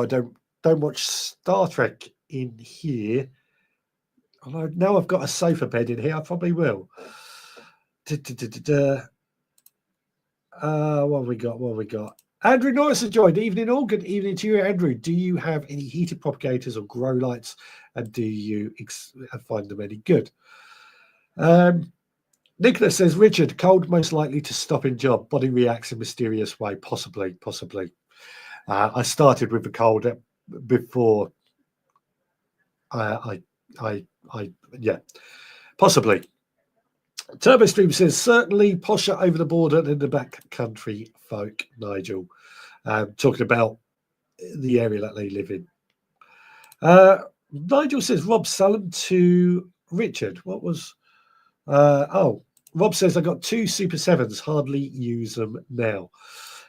Speaker 1: I don't watch Star Trek in here. Although now I've got a sofa bed in here, I probably will. What have we got? What have we got? Andrew Norris has joined. Evening all. Good evening to you, Andrew. Do you have any heated propagators or grow lights, and do you find them any good? Nicholas says, Richard, cold most likely to stop in job. Body reacts in mysterious way. Possibly. I started with the cold before. Yeah, possibly. TurboStream says, certainly posher over the border than the back country folk, Nigel. Talking about the area that they live in. Nigel says, Rob, sell them to Richard. What was... Rob says, I got 2 Super 7s, hardly use them now.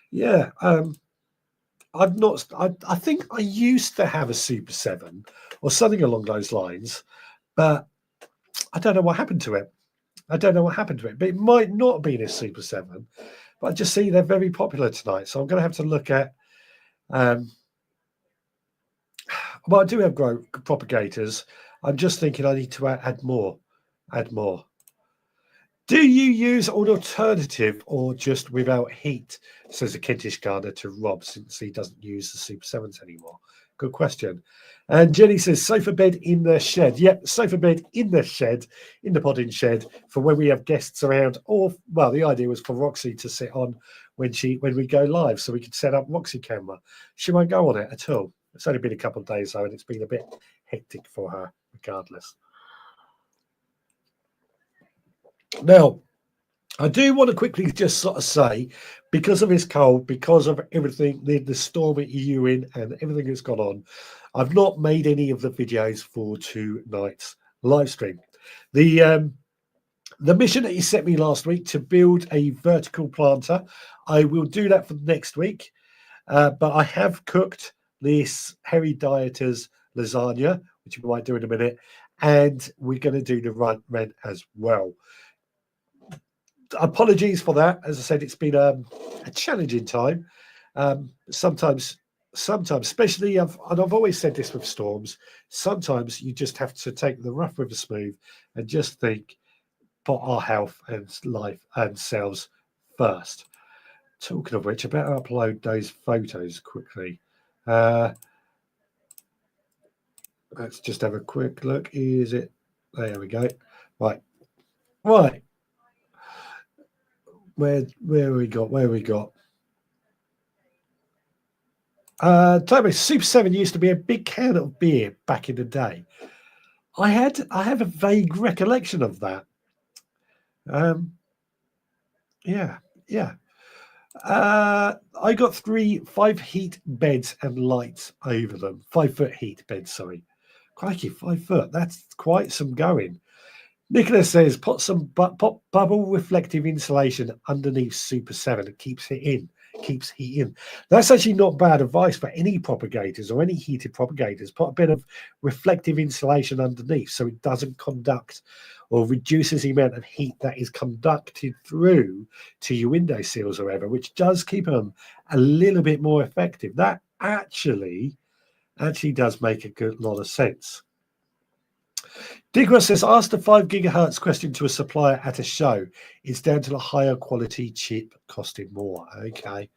Speaker 1: Yeah, I've not... I think I used to have a Super 7 or something along those lines, but I don't know what happened to it. But it might not have been a Super 7, but I just see they're very popular tonight. So I'm going to have to look at... well, I do have grow propagators. I'm just thinking I need to add more. Do you use an alternative or just without heat? Says a Kentish gardener to Rob, since he doesn't use the Super 7s anymore. Good question. And Jenny says, sofa bed in the shed. Yep, sofa bed in the shed, in the podding shed, for when we have guests around. Or, well, the idea was for Roxy to sit on when we go live, so we could set up Roxy camera. She won't go on it at all. It's only been a couple of days, though, and it's been a bit hectic for her, regardless. Now, I do want to quickly just sort of say, because of this cold, because of everything, the storm at Ewing and everything that's gone on, I've not made any of the videos for tonight's live stream. The mission that you sent me last week to build a vertical planter, I will do that for next week. But I have cooked this Hairy Dieters lasagna, which we might do in a minute, and we're going to do the rent as well. Apologies for that. As I said, it's been a challenging time. Sometimes, especially, and I've always said this with storms, sometimes you just have to take the rough with the smooth and just think, put our health and life and selves first. Talking of which, I better upload those photos quickly. Let's just have a quick look. Is it? There we go. Right. Where we got? Toby, Super 7 used to be a big can of beer back in the day. I have a vague recollection of that. Yeah. I got 5 heat beds and lights over them. 5-foot heat beds, sorry. Crikey, 5 foot. That's quite some going. Nicholas says, put some bubble reflective insulation underneath Super 7. It keeps heat in. That's actually not bad advice for any propagators or any heated propagators. Put a bit of reflective insulation underneath so it doesn't conduct or reduces the amount of heat that is conducted through to your window sills or whatever, which does keep them a little bit more effective. That actually does make a good lot of sense. Digra says, ask the 5 gigahertz question to a supplier at a show. It's down to the higher quality chip costing more. Okay.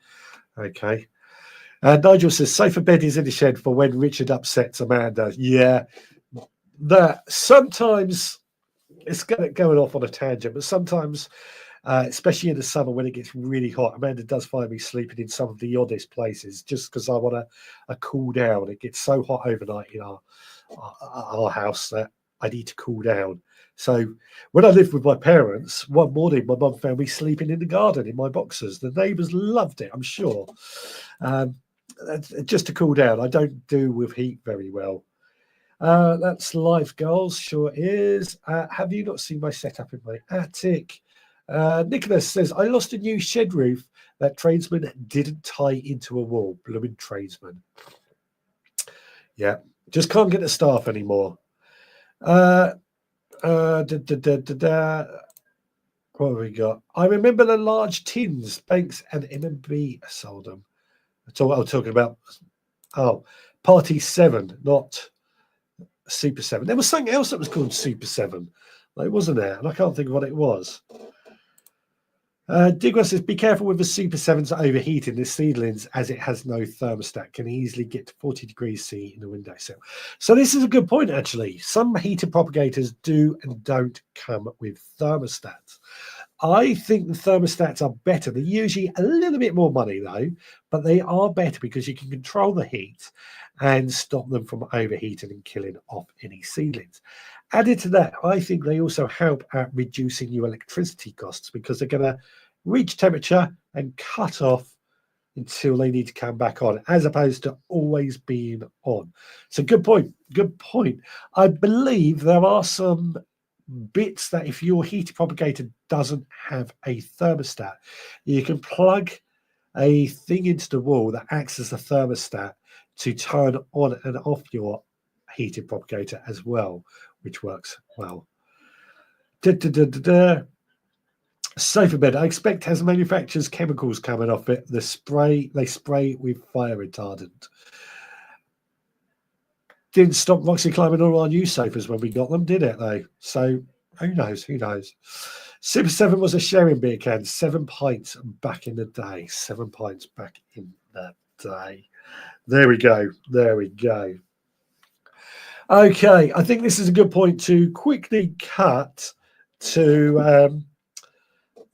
Speaker 1: Nigel says, sofa bed is in the shed for when Richard upsets Amanda. Yeah, that sometimes it's going off on a tangent, but sometimes, especially in the summer when it gets really hot, Amanda does find me sleeping in some of the oddest places just because I want a cool down. It gets so hot overnight in our house that I need to cool down. So when I lived with my parents, one morning my mum found me sleeping in the garden in my boxers. The neighbours loved it, I'm sure. Just to cool down. I don't do with heat very well. That's life goals, sure is. Have you not seen my setup in my attic? Nicholas says, I lost a new shed roof that tradesman didn't tie into a wall. Blooming tradesman. Yeah, just can't get the staff anymore. What have we got? I remember the large tins Banks and M&B sold them. That's all I'm talking about. Oh, Party 7, not Super 7. There was something else that was called Super 7. Like, wasn't there? And I can't think of what it was. Digwell says, be careful with the Super 7s overheating the seedlings as it has no thermostat. Can easily get to 40 degrees C in the windowsill. So this is a good point, actually. Some heated propagators do and don't come with thermostats. I think the thermostats are better. They're usually a little bit more money, though, but they are better because you can control the heat and stop them from overheating and killing off any seedlings. Added to that, I think they also help at reducing your electricity costs because they're going to reach temperature and cut off until they need to come back on, as opposed to always being on. So good point. Good point. I believe there are some bits that if your heater propagator doesn't have a thermostat, you can plug a thing into the wall that acts as a thermostat to turn on and off your heated propagator as well, which works well. Sofa bed. I expect has manufacturers chemicals coming off it. They spray with fire retardant. Didn't stop Roxy climbing all our new sofas when we got them, did it though? So who knows? Who knows? Super 7 was a sharing beer can, 7 pints back in the day. 7 pints back in the day. There we go. There we go. Okay, I think this is a good point to quickly cut to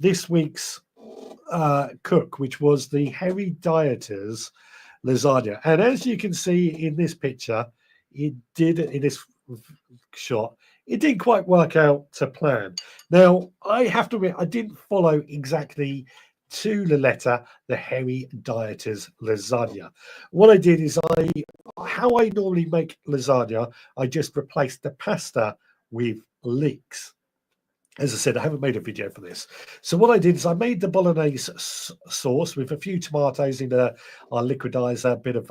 Speaker 1: this week's cook, which was the Hairy Dieters lasagna. And as you can see in this picture, it did in this shot, it didn't quite work out to plan. Now, I have to admit, I didn't follow exactly to the letter the Hairy Dieters lasagna. What I did is how I normally make lasagna, I just replaced the pasta with leeks. As I said, I haven't made a video for this. So what I did is I made the bolognese sauce with a few tomatoes in our liquidizer, a bit of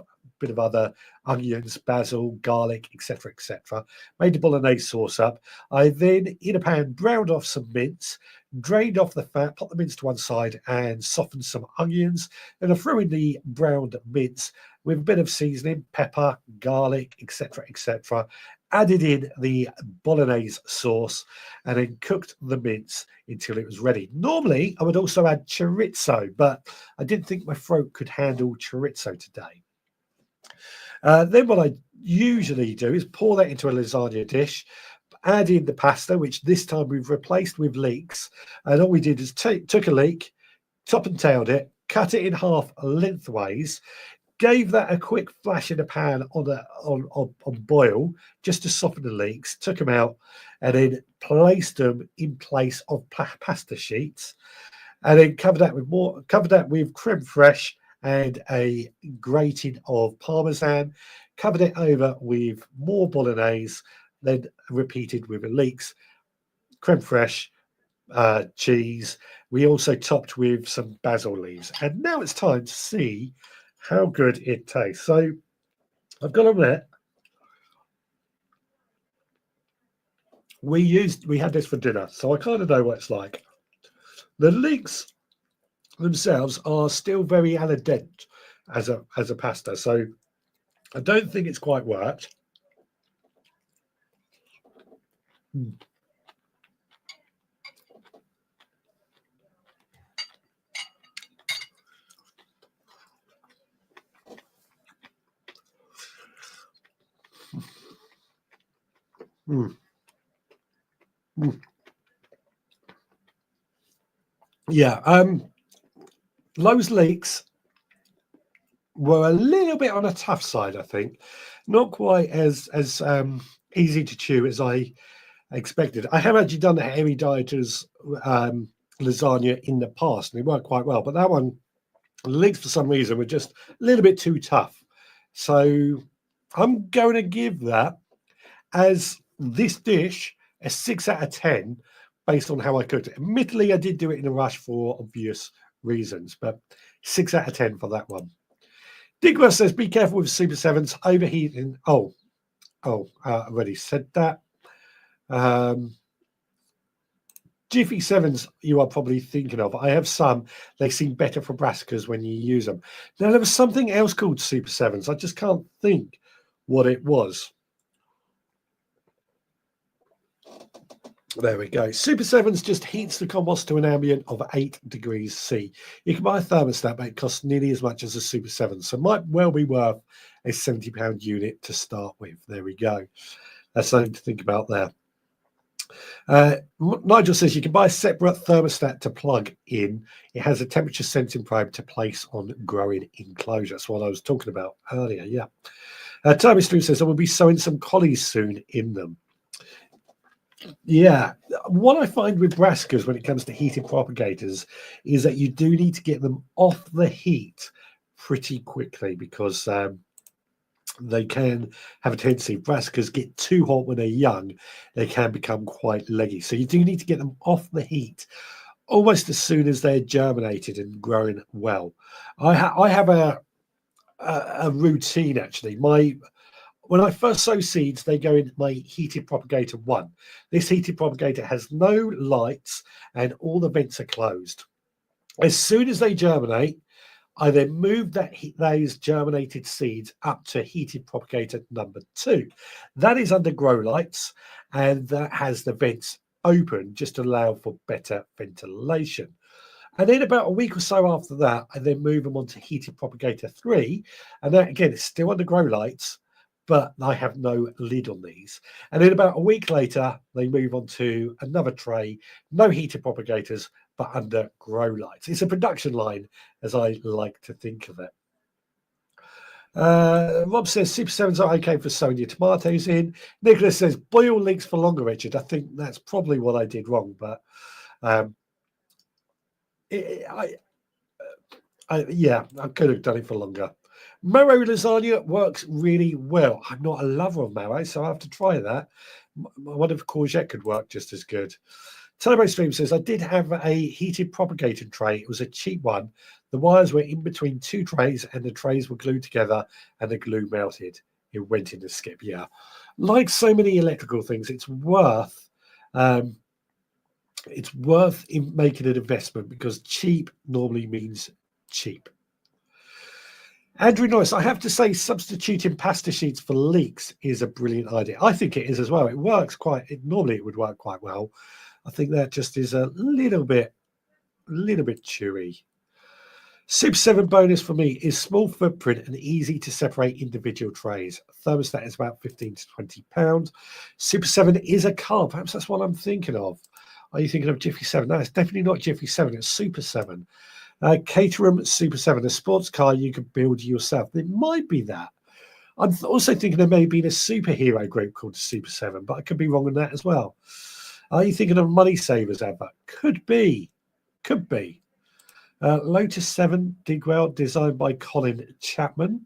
Speaker 1: other onions, basil, garlic, etc., etc. Made the bolognese sauce up. I then, in a pan, browned off some mince, drained off the fat, put the mince to one side, and softened some onions. Then I threw in the browned mince with a bit of seasoning, pepper, garlic, etc., etc. Added in the bolognese sauce and then cooked the mince until it was ready. Normally, I would also add chorizo, but I didn't think my throat could handle chorizo today. Then what I usually do is pour that into a lasagna dish, add in the pasta, which this time we've replaced with leeks. And all we did is took a leek, top and tailed it, cut it in half lengthways, gave that a quick flash in a pan on boil just to soften the leeks, took them out, and then placed them in place of pasta sheets, and then covered that with creme fraiche and a grating of parmesan, covered it over with more bolognese, then repeated with the leeks, creme fraiche, cheese. We also topped with some basil leaves, and now it's time to see how good it tastes. So I've got to admit, we had this for dinner, so I kind of know what it's like. The leeks themselves are still very al dente as a pasta, so I don't think it's quite worked. Mm. Mm. Yeah. Those leeks were a little bit on a tough side, I think. Not quite as easy to chew as I expected. I have actually done a Hairy Dieters lasagna in the past, and it worked quite well. But that one, the leeks for some reason were just a little bit too tough. So I'm going to give that, as this dish, a 6 out of 10 based on how I cooked it. Admittedly, I did do it in a rush for obvious reasons, but 6 out of 10 for that one. Digwell says, be careful with Super 7s overheating. I already said that. Jiffy 7s you are probably thinking of. I have some. They seem better for brassicas when you use them. Now, there was something else called Super 7s. I just can't think what it was. There we go. Super 7s just heats the compost to an ambient of 8 degrees C. You can buy a thermostat, but it costs nearly as much as a Super 7, so might well be worth a £70 unit to start with. There we go. That's something to think about there. Nigel says you can buy a separate thermostat to plug in. It has a temperature sensing probe to place on growing enclosure. That's what I was talking about earlier. Yeah. Toby Stream says I will be sowing some collies soon in them. Yeah, what I find with brassicas when it comes to heated propagators is that you do need to get them off the heat pretty quickly, because they can have a tendency, brassicas get too hot when they're young, they can become quite leggy. So you do need to get them off the heat almost as soon as they're germinated and growing well. I have a routine, actually. When I first sow seeds, they go in my heated propagator 1. This heated propagator has no lights and all the vents are closed. As soon as they germinate, I then move those germinated seeds up to heated propagator number 2. That is under grow lights, and that has the vents open just to allow for better ventilation. And then about a week or so after that, I then move them onto heated propagator 3. And that, again, it's still under grow lights, but I have no lid on these. And then about a week later, they move on to another tray, no heated propagators, but under grow lights. It's a production line, as I like to think of it. Rob says Super 7s are okay for sowing your tomatoes in. Nicholas says boil leeks for longer, Richard. I think that's probably what I did wrong, but yeah, I could have done it for longer. Marrow lasagna works really well. I'm not a lover of marrow, so I have to try that. I wonder if courgette could work just as good. Turbo Stream says, I did have a heated propagating tray. It was a cheap one. The wires were in between 2 trays and the trays were glued together and the glue melted. It went in the skip. Yeah. Like so many electrical things, it's worth making an investment, because cheap normally means cheap. Andrew Norris, I have to say, substituting pasta sheets for leeks is a brilliant idea. I think it is as well. It works normally it would work quite well. I think that just is a little bit chewy. Super 7 bonus for me is small footprint and easy to separate individual trays. Thermostat is about £15 to £20. Super 7 is a car. Perhaps that's what I'm thinking of. Are you thinking of Jiffy 7? No, it's definitely not Jiffy 7. It's Super 7. Caterham Super 7, a sports car you could build yourself. It might be that. I'm also thinking there may have been a superhero group called Super 7, but I could be wrong on that as well. Are you thinking of Money Savers advert? Could be. Could be. Lotus 7, Digwell, designed by Colin Chapman.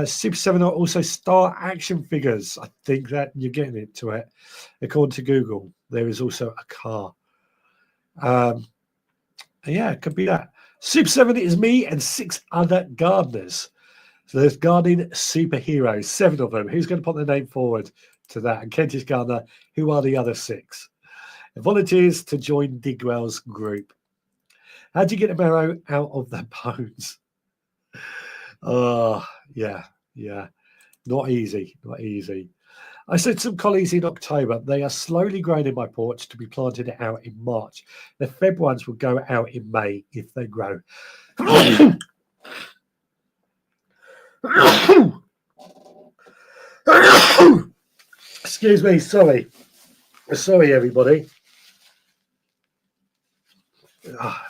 Speaker 1: Super 7 are also star action figures. I think that you're getting into it. According to Google, there is also a car. Yeah, it could be that. Super 7 is me and 6 other gardeners. So there's gardening superheroes, 7 of them. Who's going to put their name forward to that? And Kentish Gardener, who are the other 6? Volunteers to join Digwell's group. How do you get the marrow out of the bones? Oh, yeah. Not easy. I sowed some collies in October. They are slowly growing in my porch to be planted out in March. The Feb ones will go out in May if they grow. Excuse me, sorry. Sorry, everybody.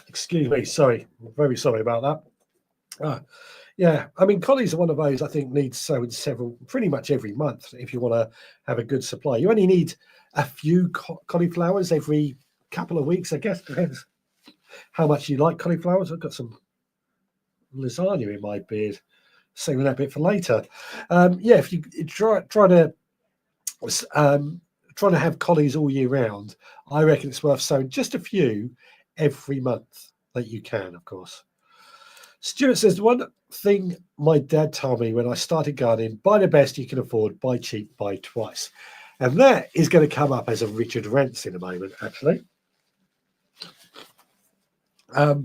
Speaker 1: Excuse me, sorry. Very sorry about that. Yeah, I mean, collies are one of those I think needs sowing pretty much every month if you want to have a good supply. You only need a few cauliflowers every couple of weeks, I guess. Depends how much you like cauliflowers. I've got some lasagna in my beard. Saving that bit for later. Yeah, if you try to have collies all year round, I reckon it's worth sowing just a few every month that you can, of course. Stuart says, the one thing my dad told me when I started gardening, buy the best you can afford, buy cheap, buy twice. And that is going to come up as a Richard Rents in a moment, actually. A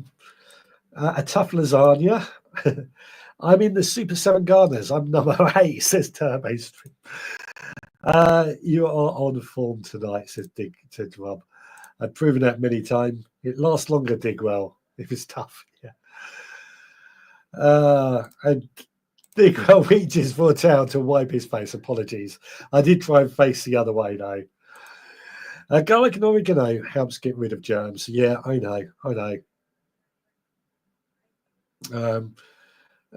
Speaker 1: tough lasagna. I'm in the Super 7 Gardeners. I'm number 8, says Turbo Stream. You are on form tonight, says Rob. I've proven that many times. It lasts longer, Digwell, if it's tough. Yeah. And Digwell reaches for a towel to wipe his face. Apologies. I did try and face the other way, though. Garlic and oregano helps get rid of germs. Yeah, I know.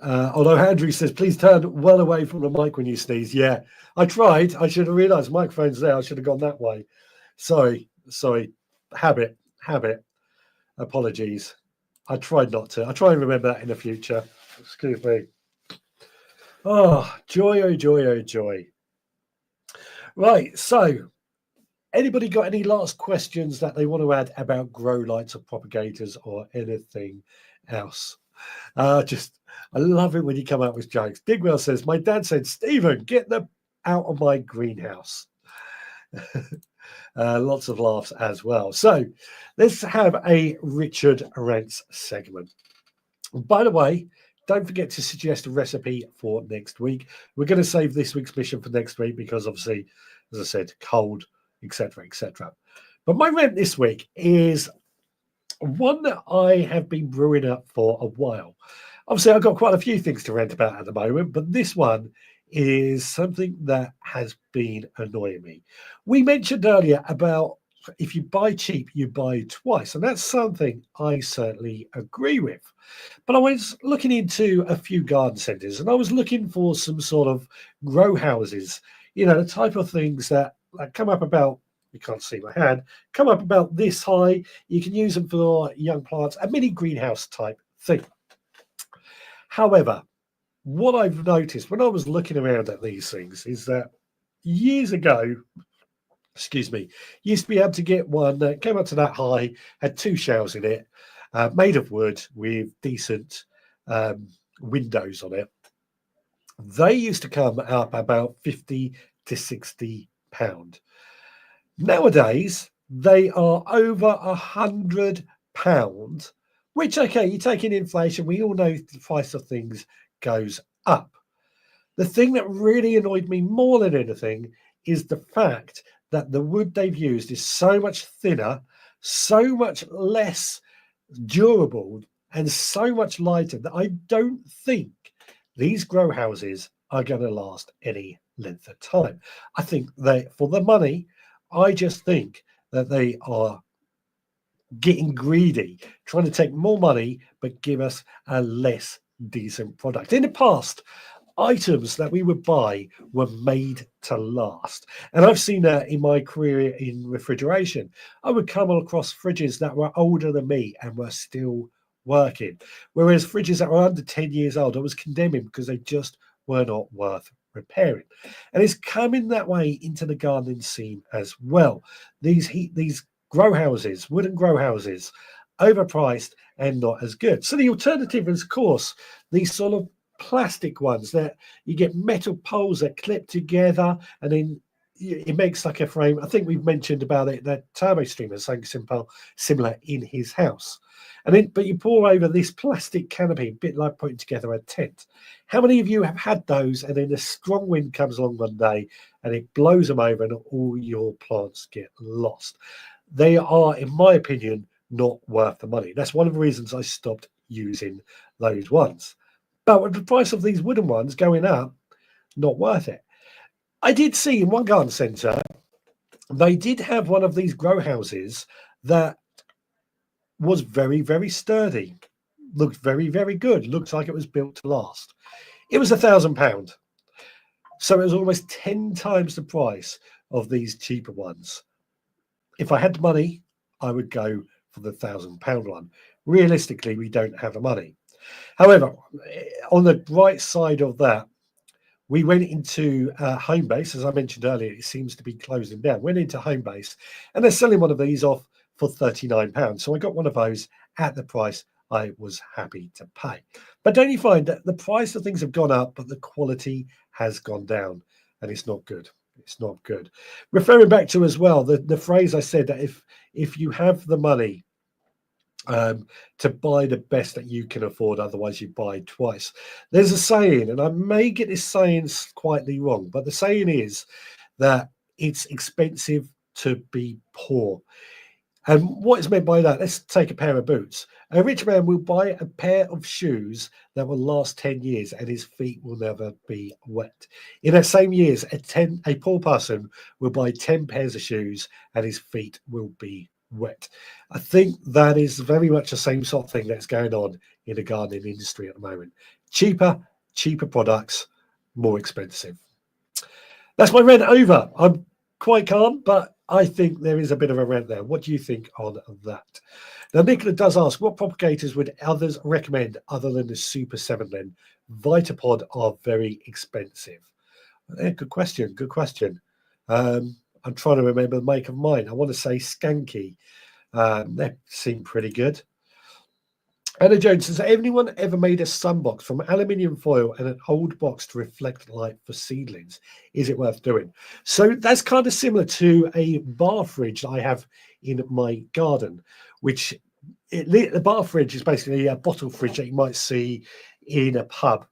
Speaker 1: Although Andrew says, please turn well away from the mic when you sneeze. Yeah, I tried. I should have realised microphone's there. I should have gone that way. Sorry. Habit. Apologies. I tried not to. I try and remember that in the future. Excuse me. Oh, joy, oh, joy, oh, joy. Right, so anybody got any last questions that they want to add about grow lights or propagators or anything else? I love it when you come out with jokes. Digwell says, my dad said, Stephen, get them out of my greenhouse. Lots of laughs as well. So let's have a Richard Rents segment. By the way, don't forget to suggest a recipe for next week. We're going to save this week's mission for next week because obviously, as I said, cold, etc., etc. But my rant this week is one that I have been brewing up for a while. Obviously, I've got quite a few things to rant about at the moment, but this one is something that has been annoying me. We mentioned earlier about if you buy cheap, you buy twice, and that's something I certainly agree with. But I was looking into a few garden centres, and I was looking for some sort of grow houses, the type of things that come up about, you can't see my hand, come up about this high. You can use them for young plants, a mini greenhouse type thing. However, what I've noticed when I was looking around at these things is that years ago, you used to be able to get one that came up to that high, had 2 shelves in it, made of wood with decent windows on it. They used to come up about £50 to £60. Nowadays, they are over £100, which, okay, you take in inflation, we all know the price of things goes up. The thing that really annoyed me more than anything is the fact that the wood they've used is so much thinner, so much less durable, and so much lighter that I don't think these grow houses are going to last any length of time. I think for the money, I just think that they are getting greedy, trying to take more money, but give us a less decent product. In the past, items that we would buy were made to last. And I've seen that in my career in refrigeration. I would come across fridges that were older than me and were still working. Whereas fridges that were under 10 years old, I was condemning because they just were not worth repairing. And it's coming that way into the gardening scene as well. These grow houses, wooden grow houses, overpriced and not as good. So the alternative is, of course, these sort of plastic ones that you get metal poles that clip together and then it makes like a frame. I think we've mentioned about it that Turbo Stream has something similar in his house. But you pour over this plastic canopy, a bit like putting together a tent. How many of you have had those and then a strong wind comes along one day and it blows them over and all your plants get lost? They are, in my opinion, not worth the money. That's one of the reasons I stopped using those ones. But with the price of these wooden ones going up, not worth it. I did see in one garden centre, they did have one of these grow houses that was very, very sturdy. Looked very, very good. Looked like it was built to last. It was £1,000. So it was almost 10 times the price of these cheaper ones. If I had the money, I would go for the £1,000 one. Realistically, we don't have the money. However, on the right side of that, we went into Homebase, as I mentioned earlier. It seems to be closing down. Went into Homebase, and they're selling one of these off for £39. So I got one of those at the price I was happy to pay. But don't you find that the price of things have gone up, but the quality has gone down, and it's not good. It's not good. Referring back to as well the phrase I said that if you have the money to buy the best that you can afford, otherwise you buy twice. There's a saying, and I may get this saying quietly wrong, but the saying is that it's expensive to be poor. And what is meant by that? Let's take a pair of boots. A rich man will buy a pair of shoes that will last 10 years and his feet will never be wet. In that same years, a poor person will buy 10 pairs of shoes and his feet will be wet. I think that is very much the same sort of thing that's going on in the gardening industry at the moment. Cheaper products, more expensive. That's my rant over. I'm quite calm, but I think there is a bit of a rant there. What do you think on that? Now, Nicola does ask, what propagators would others recommend other than the Super 7 Len? Vitapod are very expensive. Yeah, good question. Good question. I'm trying to remember the make of mine. I want to say Skanky. They seem pretty good. Anna Jones says, has anyone ever made a sunbox from aluminium foil and an old box to reflect light for seedlings? Is it worth doing? So that's kind of similar to a bar fridge I have in my garden, which the bar fridge is basically a bottle fridge that you might see in a pub.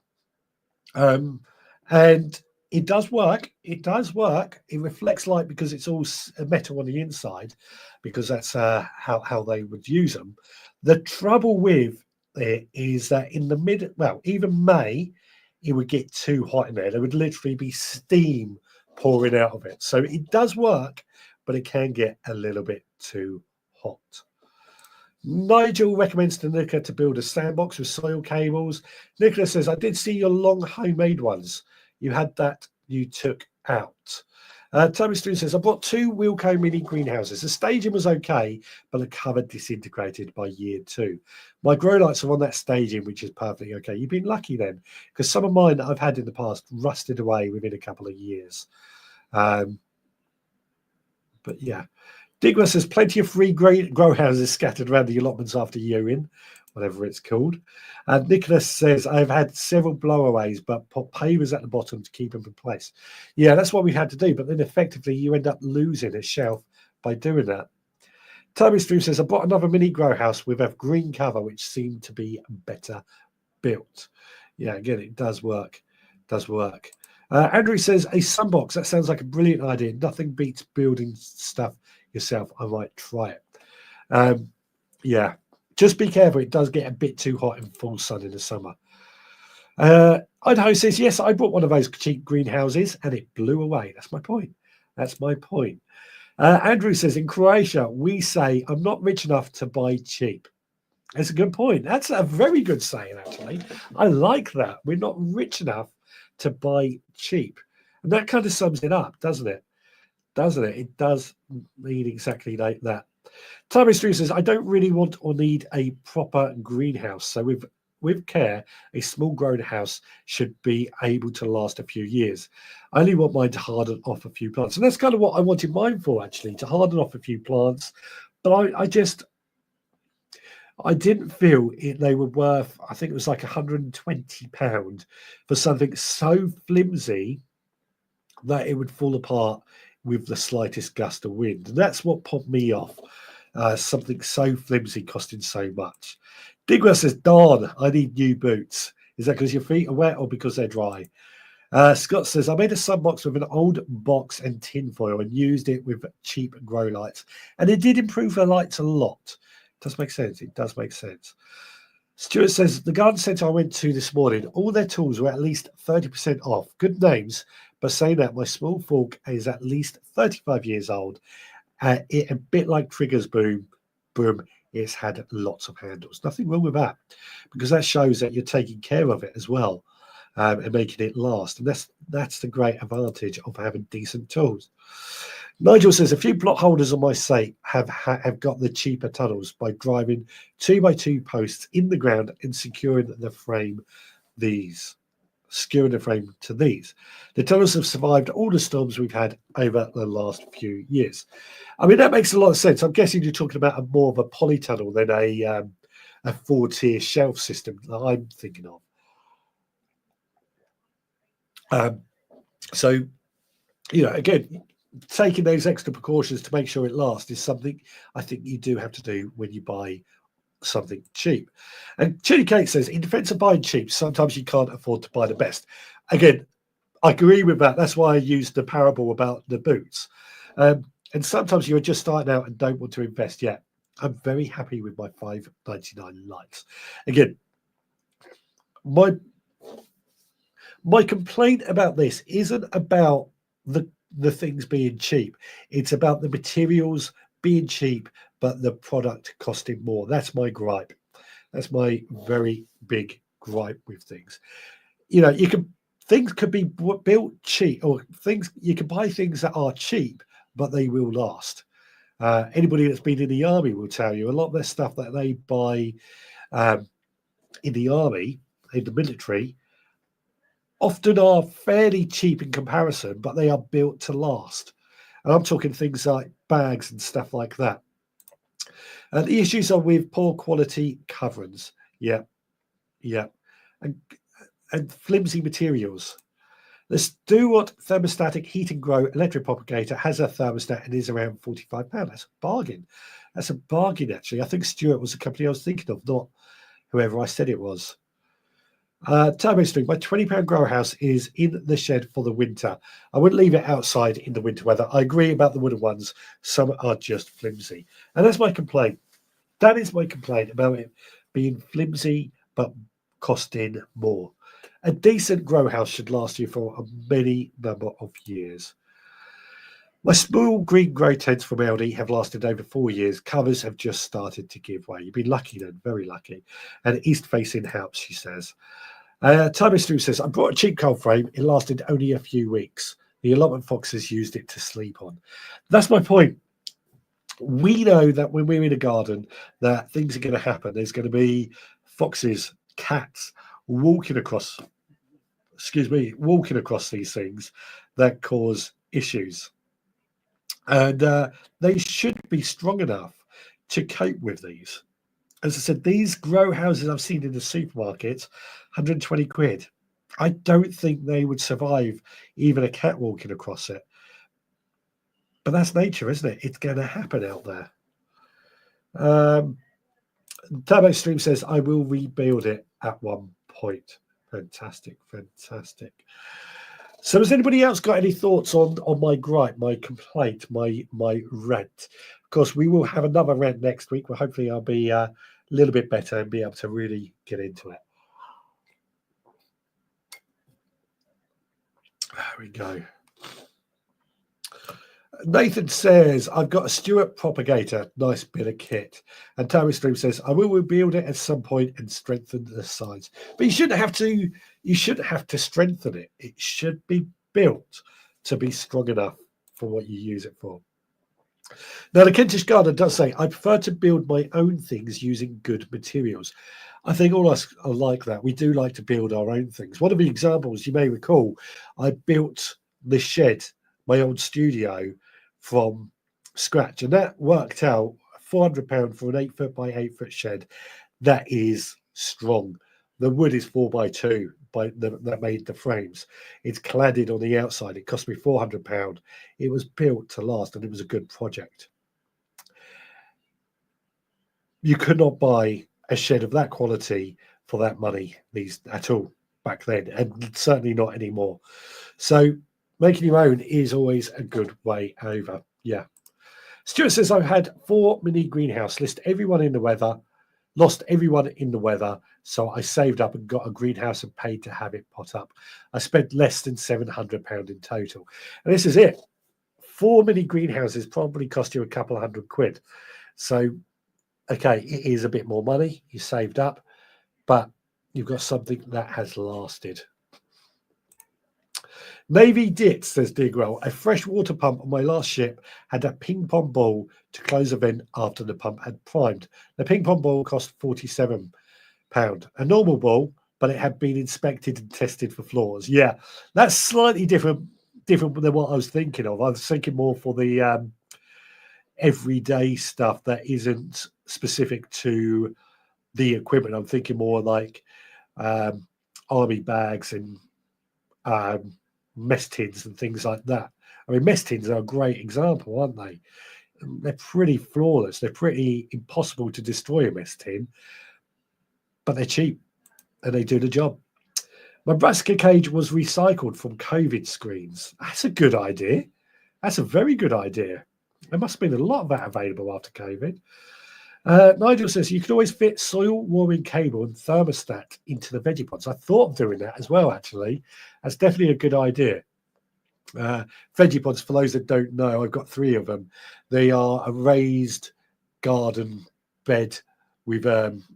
Speaker 1: And it does work. It does work. It reflects light because it's all metal on the inside, because that's how they would use them. The trouble with it is that in the even May, it would get too hot in there. There would literally be steam pouring out of it. So it does work, but it can get a little bit too hot. Nigel recommends to Nicola to build a sandbox with soil cables. Nicola says, I did see your long homemade ones. You had that you took out. Tommy Stone says, I bought 2 Wilco mini greenhouses. The staging was okay, but the cover disintegrated by year 2. My grow lights are on that staging, which is perfectly okay. You've been lucky then, because some of mine that I've had in the past rusted away within a couple of years. But yeah. Digler says, plenty of free grow houses scattered around the allotments after year-in, whatever it's called. And Nicholas says, I've had several blowaways, but put pavers at the bottom to keep them in place. Yeah, that's what we had to do. But then effectively, you end up losing a shelf by doing that. Toby Stream says, I bought another mini grow house with a green cover, which seemed to be better built. Yeah, again, it does work. Does work. Andrew says, a sunbox. That sounds like a brilliant idea. Nothing beats building stuff yourself. I might try it. Yeah, just be careful. It does get a bit too hot in full sun in the summer. Idaho says, yes, I bought one of those cheap greenhouses and it blew away. That's my point. That's my point. Andrew says, in Croatia, we say, I'm not rich enough to buy cheap. That's a good point. That's a very good saying, actually. I like that. We're not rich enough to buy cheap. And that kind of sums it up, doesn't it? Doesn't it? It does mean exactly like that. Tommy Street says, I don't really want or need a proper greenhouse. So with care, a small grown house should be able to last a few years. I only want mine to harden off a few plants. And that's kind of what I wanted mine for, actually, to harden off a few plants. But I didn't feel they were worth, I think it was like £120 for something so flimsy that it would fall apart with the slightest gust of wind. And that's what popped me off. Something so flimsy costing so much. Digwell says, darn, I need new boots. Is that because your feet are wet or because they're dry? Scott says, I made a sunbox with an old box and tin foil and used it with cheap grow lights. And it did improve the lights a lot. It does make sense. It does make sense. Stuart says, the garden centre I went to this morning, all their tools were at least 30% off. Good names, But saying that, my small fork is at least 35 years old. A bit like Trigger's broom, it's had lots of handles. Nothing wrong with that, because that shows that you're taking care of it as well, and making it last. And that's the great advantage of having decent tools. Nigel says a few plot holders on my site have got the cheaper tunnels by driving 2x2 posts in the ground and securing the frame to these. The tunnels have survived all the storms we've had over the last few years. I mean, that makes a lot of sense. I'm guessing you're talking about more of a polytunnel than a 4-tier shelf system that I'm thinking of. So, again, taking those extra precautions to make sure it lasts is something I think you do have to do when you buy something cheap. And Chili Cake says, in defense of buying cheap, sometimes you can't afford to buy the best. Again, I agree with that. That's why I used the parable about the boots. And sometimes you're just starting out and don't want to invest yet. I'm very happy with my $5.99 lights. Again, my complaint about this isn't about the things being cheap. It's about the materials being cheap, but the product costing more. That's my gripe. That's my very big gripe with things. Things could be built cheap, or you can buy things that are cheap, but they will last. Anybody that's been in the army will tell you a lot of their stuff that they buy in the army, in the military, often are fairly cheap in comparison, but they are built to last. And I'm talking things like bags and stuff like that. And the issues are with poor quality coverings. Yeah. And flimsy materials. The Stewart thermostatic heat and grow electric propagator has a thermostat and is around £45. That's a bargain. That's a bargain, actually. I think Stewart was the company I was thinking of, not whoever I said it was. Turbo String, my £20 grower house is in the shed for the winter. I wouldn't leave it outside in the winter weather. I agree about the wooden ones. Some are just flimsy. And that's my complaint. That is my complaint about it being flimsy but costing more. A decent grow house should last you for a many number of years. My small green grow tents from Aldi have lasted over 4 years. Covers have just started to give way. You've been lucky then, very lucky. And east-facing helps, she says. Timmy Stu says, I brought a cheap cold frame. It lasted only a few weeks. The allotment foxes used it to sleep on. That's my point. We know that when we're in a garden that things are going to happen. There's going to be foxes, cats walking across these things that cause issues. And they should be strong enough to cope with these. As I said, these grow houses I've seen in the supermarkets, 120 quid. I don't think they would survive even a cat walking across it. But that's nature, isn't it? It's going to happen out there. Turbo Stream says, I will rebuild it at one point. Fantastic. So has anybody else got any thoughts on my gripe, my complaint, my rant? Of course, we will have another rant next week where hopefully I'll be a little bit better and be able to really get into it. There we go. Nathan says, I've got a Stewart propagator. Nice bit of kit. And Tommy Stream says, I will rebuild it at some point and strengthen the sides. But you shouldn't have to strengthen it. It should be built to be strong enough for what you use it for. Now, the Kentish Gardener does say, I prefer to build my own things using good materials. I think all us are like that. We do like to build our own things. One of the examples you may recall, I built the shed, my old studio, from scratch, and that worked out £400 for an 8-foot by 8-foot shed. That is strong. The wood is 4x2 that made the frames. It's cladded on the outside. It cost me £400. It was built to last, and it was a good project. You could not buy a shed of that quality for that money at all back then, and certainly not anymore. So making your own is always a good way over. Yeah. Stuart says, I've had 4 mini greenhouse. List everyone in the weather. Lost everyone in the weather, so I saved up and got a greenhouse and paid to have it pot up. I spent less than £700 in total. And this is it. 4 mini greenhouses probably cost you a couple of £100. So, okay, it is a bit more money. You saved up, but you've got something that has lasted. Navy Dit, says Digwell, a freshwater pump on my last ship had a ping pong ball to close a vent after the pump had primed. The ping pong ball cost £47. A normal ball, but it had been inspected and tested for flaws. Yeah, that's slightly different than what I was thinking of. I was thinking more for the everyday stuff that isn't specific to the equipment. I'm thinking more like army bags and mess tins and things like that. I mean, mess tins are a great example, aren't they? They're pretty flawless. They're pretty impossible to destroy, a mess tin, but they're cheap and they do the job. My brassica cage was recycled from COVID screens. That's a good idea. That's a very good idea. There must have been a lot of that available after COVID. Nigel says you can always fit soil warming cable and thermostat into the veggie pods. I thought of doing that as well, actually. That's definitely a good idea. Veggie pods, for those that don't know, I've got 3 of them. They are a raised garden bed with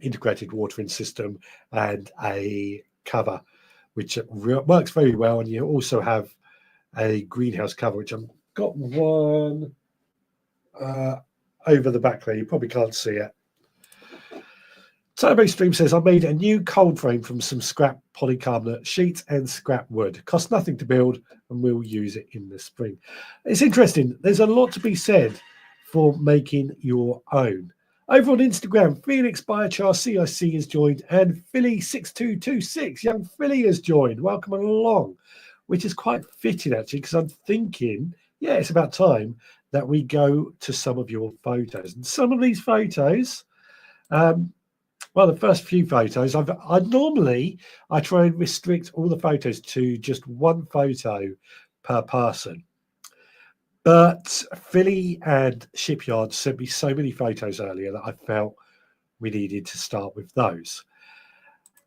Speaker 1: integrated watering system and a cover, which works very well. And you also have a greenhouse cover, which I've got one over the back there. You probably can't see it. Turbo Stream says, I made a new cold frame from some scrap polycarbonate sheets and scrap wood. Cost nothing to build and we'll use it in the spring. It's interesting. There's a lot to be said for making your own. Over on Instagram, Phoenix Biochar CIC has joined and Philly6226, young Philly has joined. Welcome along, which is quite fitting actually, because I'm thinking, yeah, it's about time that we go to some of your photos. And some of these photos, well, the first few photos, I try and restrict all the photos to just one photo per person. But Philly and Shipyard sent me so many photos earlier that I felt we needed to start with those.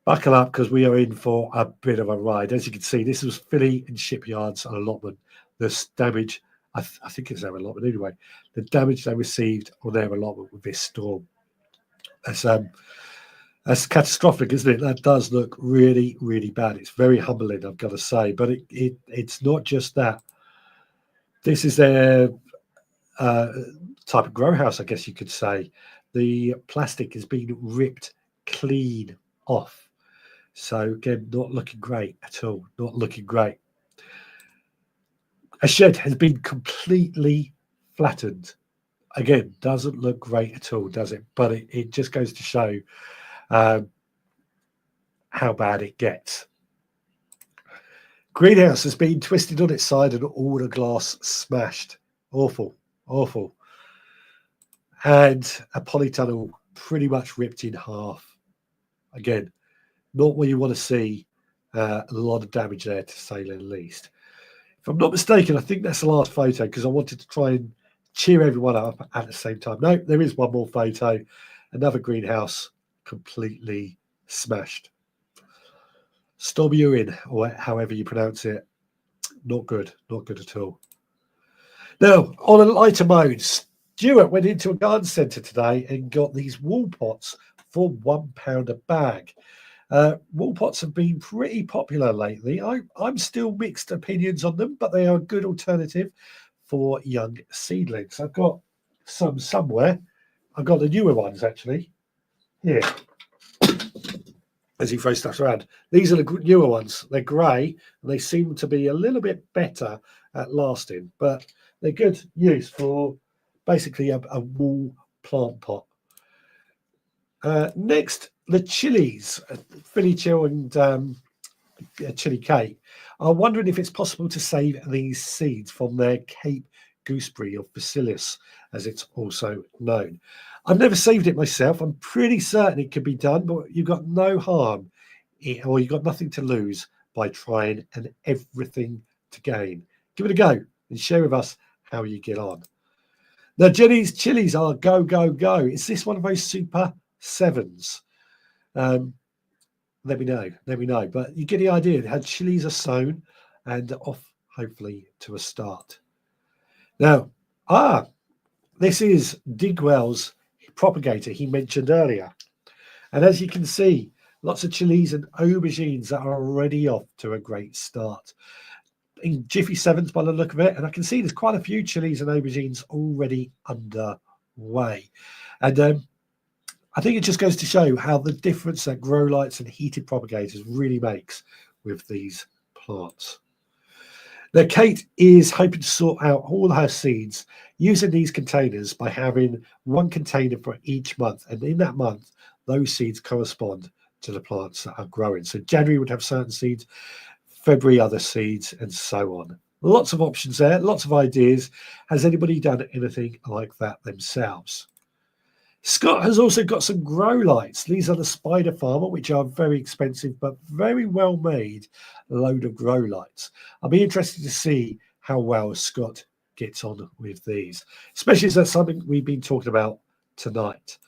Speaker 1: Buckle up because we are in for a bit of a ride. As you can see, this was Philly and Shipyard's allotment. This damage, I think it's their allotment anyway, the damage they received on their allotment with this storm. That's catastrophic, isn't it? That does look really, really bad. It's very humbling, I've got to say. But it's not just that. This is their type of grow house, I guess you could say. The plastic has been ripped clean off. So, again, not looking great at all. Not looking great. A shed has been completely flattened. Again, doesn't look great at all, does it? But it just goes to show how bad it gets. Greenhouse has been twisted on its side and all the glass smashed. Awful, awful. And a polytunnel pretty much ripped in half. Again, not what you want to see. A lot of damage there, to say the least. If I'm not mistaken, I think that's the last photo because I wanted to try and cheer everyone up at the same time. No, there is one more photo. Another greenhouse completely smashed. Stobuin, or however you pronounce it, not good at all. Now, on a lighter mode, Stuart went into a garden centre today and got these wall pots for £1 a bag. Wall pots have been pretty popular lately. I'm still mixed opinions on them, but they are a good alternative for young seedlings. I've got some somewhere. I've got the newer ones actually here. As he throws stuff around, these are the newer ones. They're grey and they seem to be a little bit better at lasting, but they're good use for basically a wall plant pot. Next, the chilies, Philly Chill and Chili Cake, are wondering if it's possible to save these seeds from their Cape gooseberry or bacillus, as it's also known. I've never saved it myself. I'm pretty certain it can be done, but you've got no harm or you've got nothing to lose by trying and everything to gain. Give it a go and share with us how you get on. Now, Jenny's chilies are go, go, go. Is this one of those super sevens. Let me know. But you get the idea. How chilies are sown and off, hopefully, to a start. Now, this is Digwell's propagator he mentioned earlier. And as you can see, lots of chilies and aubergines that are already off to a great start. In Jiffy Sevens by the look of it, and I can see there's quite a few chilies and aubergines already underway. And I think it just goes to show how the difference that grow lights and heated propagators really makes with these plants. Now, Kate is hoping to sort out all her seeds using these containers by having one container for each month. And in that month, those seeds correspond to the plants that are growing. So January would have certain seeds, February other seeds, and so on. Lots of options there, lots of ideas. Has anybody done anything like that themselves? Scott has also got some grow lights. These are the Spider Farmer, which are very expensive but very well made load of grow lights. I'll be interested to see how well Scott gets on with these, especially as that's something we've been talking about tonight.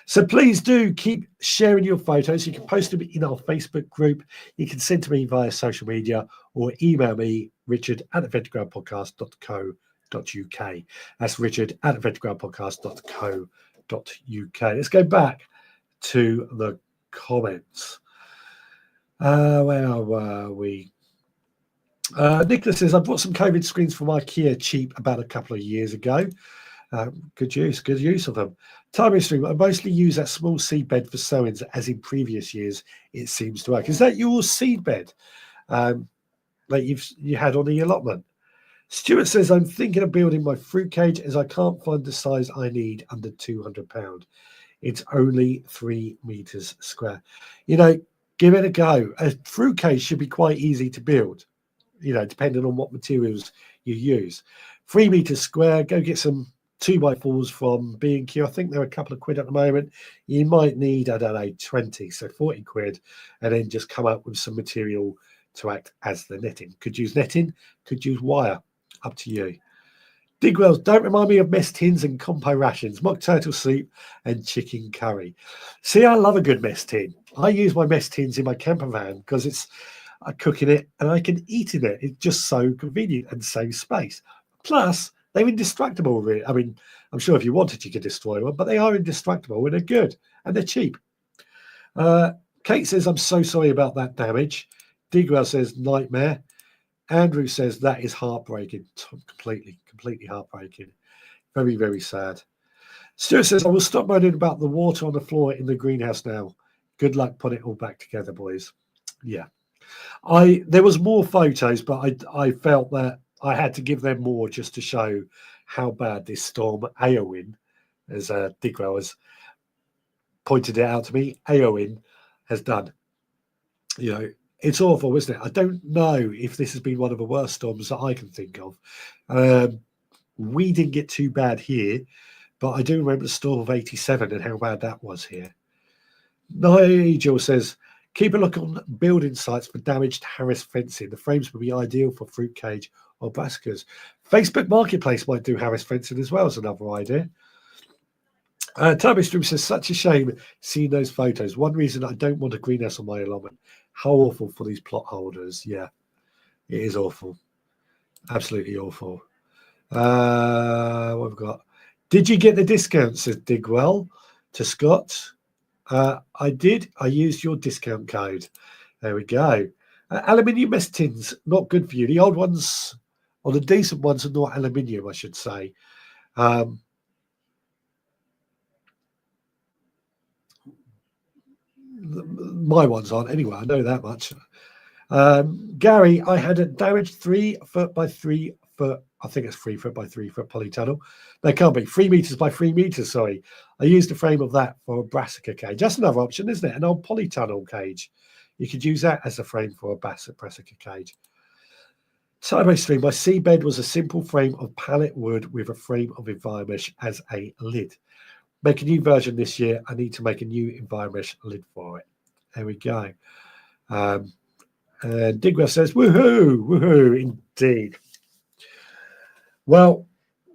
Speaker 1: So please do keep sharing your photos. You can post them in our Facebook group. You can send to me via social media or email me, richard@adventgroundpodcast.co.uk. That's richard@adventgroundpodcast.co.uk. Let's go back to the comments. Where were we? Nicholas says, I bought some COVID screens from IKEA cheap about a couple of years ago. Good use of them. Timing stream, I mostly use that small seed bed for sowings, as in previous years it seems to work. Is that your seed bed that you had on the allotment? Stuart says, I'm thinking of building my fruit cage as I can't find the size I need under £200. It's only 3 meters square. Give it a go. A fruit cage should be quite easy to build, depending on what materials you use. 3 meters square, go get some 2x4s from B&Q. I think they're a couple of quid at the moment. You might need, 20, so 40 quid, and then just come up with some material to act as the netting. Could use netting, could use wire. Up to you. Digwells, don't remind me of mess tins and compo rations, mock turtle soup and chicken curry. See, I love a good mess tin. I use my mess tins in my camper van because I cook in it and I can eat in it. It's just so convenient and saves space. Plus, they're indestructible, really. I mean, I'm sure if you wanted, you could destroy one, but they are indestructible and they're good and they're cheap. Kate says, I'm so sorry about that damage. Digwell says, nightmare. Andrew says that is heartbreaking, completely heartbreaking. Very, very sad. Stuart says, I will stop moaning about the water on the floor in the greenhouse now. Good luck putting it all back together, boys. Yeah. There was more photos, but I felt that I had to give them more just to show how bad this storm, Eowyn, as Digwell has pointed it out to me, Eowyn has done. It's awful, isn't it? I don't know if this has been one of the worst storms that I can think of. We didn't get too bad here, but I do remember the storm of 87 and how bad that was here. Nigel says, keep a look on building sites for damaged Harris fencing. The frames would be ideal for fruit cage or brassicas. Facebook Marketplace might do Harris fencing as well as another idea. Turbostream says, such a shame seeing those photos. One reason I don't want a greenhouse on my allotment. How awful for these plot holders. Yeah, it is awful. Absolutely awful. What have we got? Did you get the discount, says Digwell to Scott? I did. I used your discount code. There we go. Aluminium mess tins, not good for you. The old ones, or the decent ones, are not aluminium, I should say. My ones aren't anyway. I know that much. Gary, I had a damaged 3 foot by 3 foot. I think it's 3 foot by 3 foot polytunnel. They can't be 3 meters by 3 meters. Sorry, I used the frame of that for a brassica cage. That's another option, isn't it? An old polytunnel cage. You could use that as a frame for a brassica cage. Sideways stream. My seabed was a simple frame of pallet wood with a frame of Enviromesh as a lid. Make a new version this year. I need to make a new Enviromesh lid for it. There we go. And Digwell says, woohoo, indeed. Well,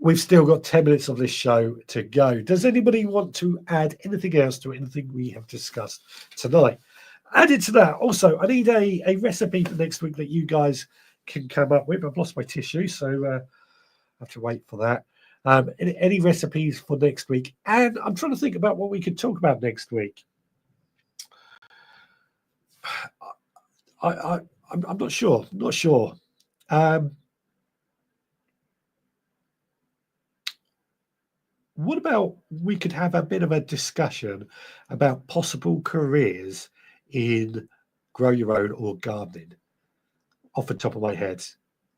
Speaker 1: We've still got 10 minutes of this show to go. Does anybody want to add anything else to anything we have discussed tonight? Added to that, also, I need a recipe for next week that you guys can come up with. I've lost my tissue, so I have to wait for that. Any recipes for next week? And I'm trying to think about what we could talk about next week. I'm not sure. Not sure. What about we could have a bit of a discussion about possible careers in grow your own or gardening? Off the top of my head,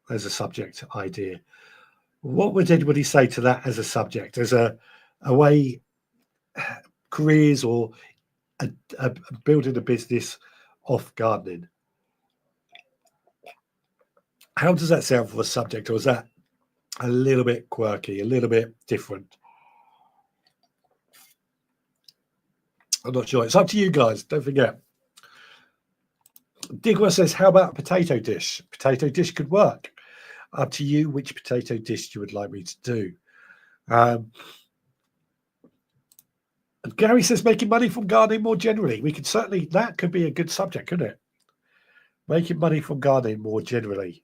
Speaker 1: as a subject idea. What would anybody say to that as a subject, as a way careers or building a business off gardening? How does that sound for a subject, or is that a little bit quirky, a little bit different? I'm not sure. It's up to you guys. Don't forget. Digwa says, how about a potato dish? Potato dish could work. Up to you which potato dish you would like me to do. And Gary says, making money from gardening more generally. We could certainly, that could be a good subject, couldn't it? Making money from gardening more generally.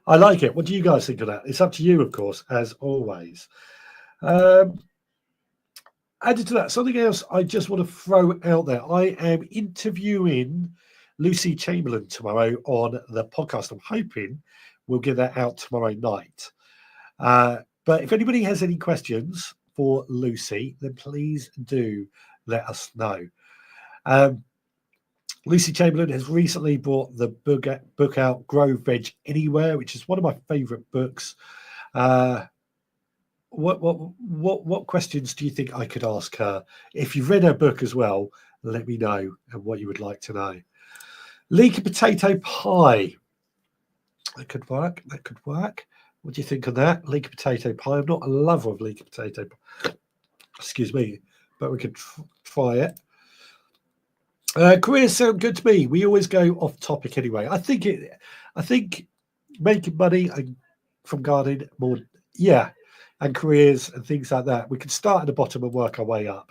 Speaker 1: I like it. What do you guys think of that? It's up to you, of course, as always. Added to that, something else I just want to throw out there. I am interviewing Lucy Chamberlain tomorrow on the podcast. I'm hoping we'll get that out tomorrow night. But if anybody has any questions for Lucy, then please do let us know. Lucy Chamberlain has recently brought the book out, Grow Veg Anywhere, which is one of my favourite books. What questions do you think I could ask her? If you've read her book as well, let me know and what you would like to know. Leek potato pie. That could work. That could work. What do you think of that? Leek potato pie. I'm not a lover of leek potato pie. Excuse me, but we could try it. Careers sound good to me. We always go off topic anyway. I think making money from gardening more, yeah, and careers and things like that. We could start at the bottom and work our way up.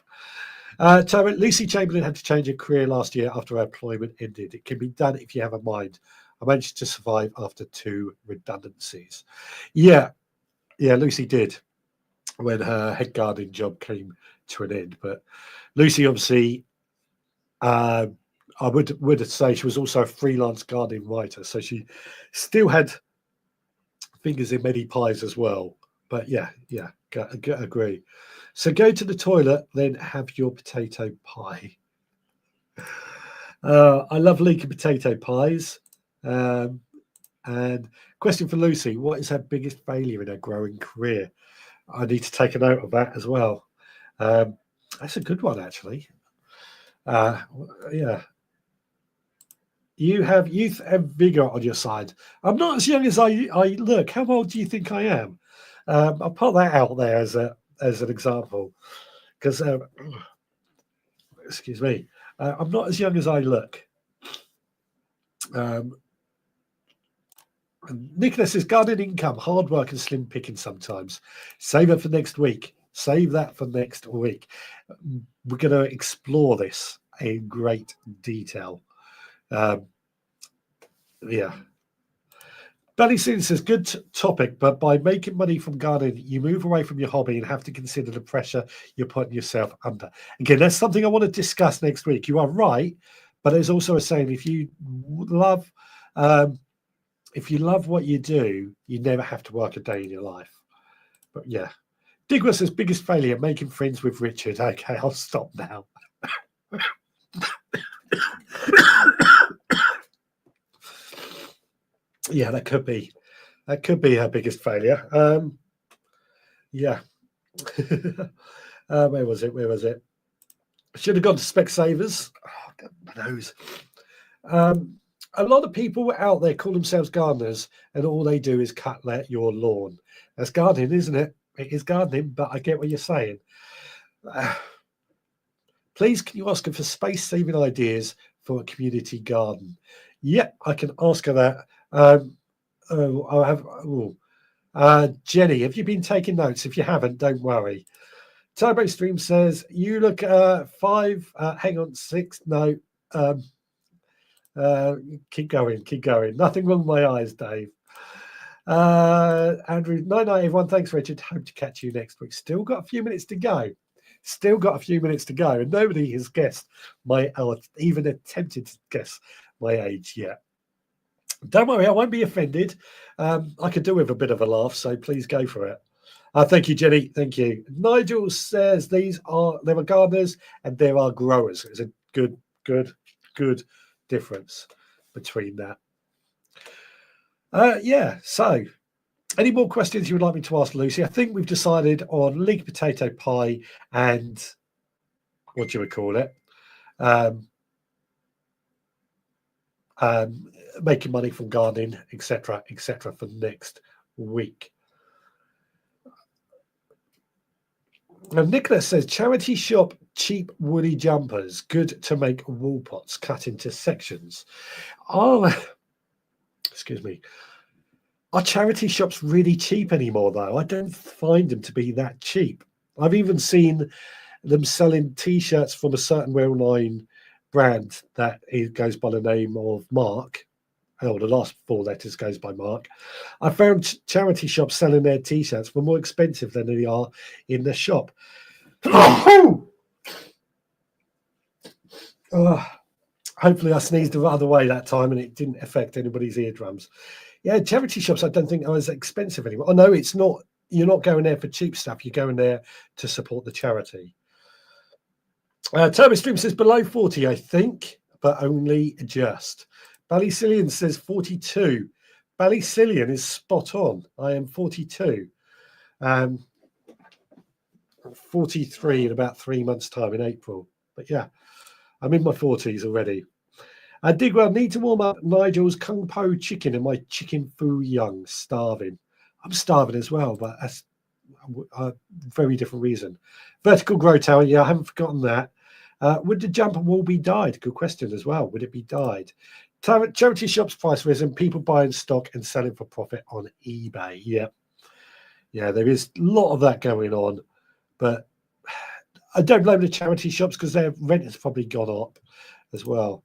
Speaker 1: So Lucy Chamberlain had to change her career last year after her employment ended. It can be done if you have a mind. I managed to survive after 2 redundancies. Yeah, Lucy did when her head gardening job came to an end. But Lucy, obviously, I would say she was also a freelance gardening writer, so she still had fingers in many pies as well. But yeah, agree. So go to the toilet, then have your potato pie. I love leeky potato pies. And question for Lucy: what is her biggest failure in her growing career? I need to take a note of that as well. That's a good one, actually. Yeah. You have youth and vigor on your side. I'm not as young as I look. How old do you think I am? I'll put that out there as an example, because excuse me, I'm not as young as I look. Nicholas says, gardening income, hard work and slim picking sometimes. Save it for next week. Save that for next week. We're going to explore this in great detail. Yeah. Belly Sin says, good topic, but by making money from gardening, you move away from your hobby and have to consider the pressure you're putting yourself under. Again, that's something I want to discuss next week. You are right, but there's also a saying, if you love what you do, you never have to work a day in your life. But yeah. Digwa says, biggest failure, making friends with Richard. Okay, I'll stop now. Yeah, that could be her biggest failure. Yeah. Where was it? Should have gone to Specsavers. Oh, God, my nose. A lot of people out there call themselves gardeners, and all they do is cut your lawn. That's gardening, isn't it? It is gardening, but I get what you're saying. Please, can you ask her for space-saving ideas for a community garden? Yeah, I can ask her that. Jenny, have you been taking notes? If you haven't, don't worry. Turbo Stream says, you look 5, hang on, 6. No, um, keep going. Nothing wrong with my eyes, Dave. Andrew, night, everyone. Thanks, Richard. Hope to catch you next week. Still got a few minutes to go. And nobody has guessed or even attempted to guess my age yet. Don't worry, I won't be offended. I could do with a bit of a laugh, so please go for it. Thank you, Jenny. Thank you. Nigel says there are gardeners and there are growers. It's a good difference between that. Yeah, so any more questions you would like me to ask Lucy? I think we've decided on leek potato pie and what do you call it? Making money from gardening, etc., for next week. Now, Nicholas says, charity shop cheap woolly jumpers, good to make wall pots cut into sections. Oh, excuse me. Are charity shops really cheap anymore, though? I don't find them to be that cheap. I've even seen them selling T-shirts from a certain well-known brand that goes by the name of Mark. Oh, the last 4 letters goes by Mark. I found charity shops selling their T-shirts for more expensive than they are in the shop. Hopefully I sneezed the other way that time and it didn't affect anybody's eardrums. Yeah, charity shops I don't think are as expensive anymore. Oh, no, it's not. You're not going there for cheap stuff. You're going there to support the charity. Turbo Stream says below 40, I think, but only just. Ballycillian says 42. Ballycillian is spot on. I am 42. 43 in about 3 months' time in April. But yeah, I'm in my 40s already. Digwell, need to warm up Nigel's Kung Po chicken and my chicken Fu Young. Starving. I'm starving as well, but that's a very different reason. Vertical Grow Tower, yeah, I haven't forgotten that. Would the jumper wall be dyed? Good question as well. Would it be dyed? Charity shops price risen, people buying stock and selling for profit on eBay. Yeah, there is a lot of that going on, but I don't blame the charity shops because their rent has probably gone up as well.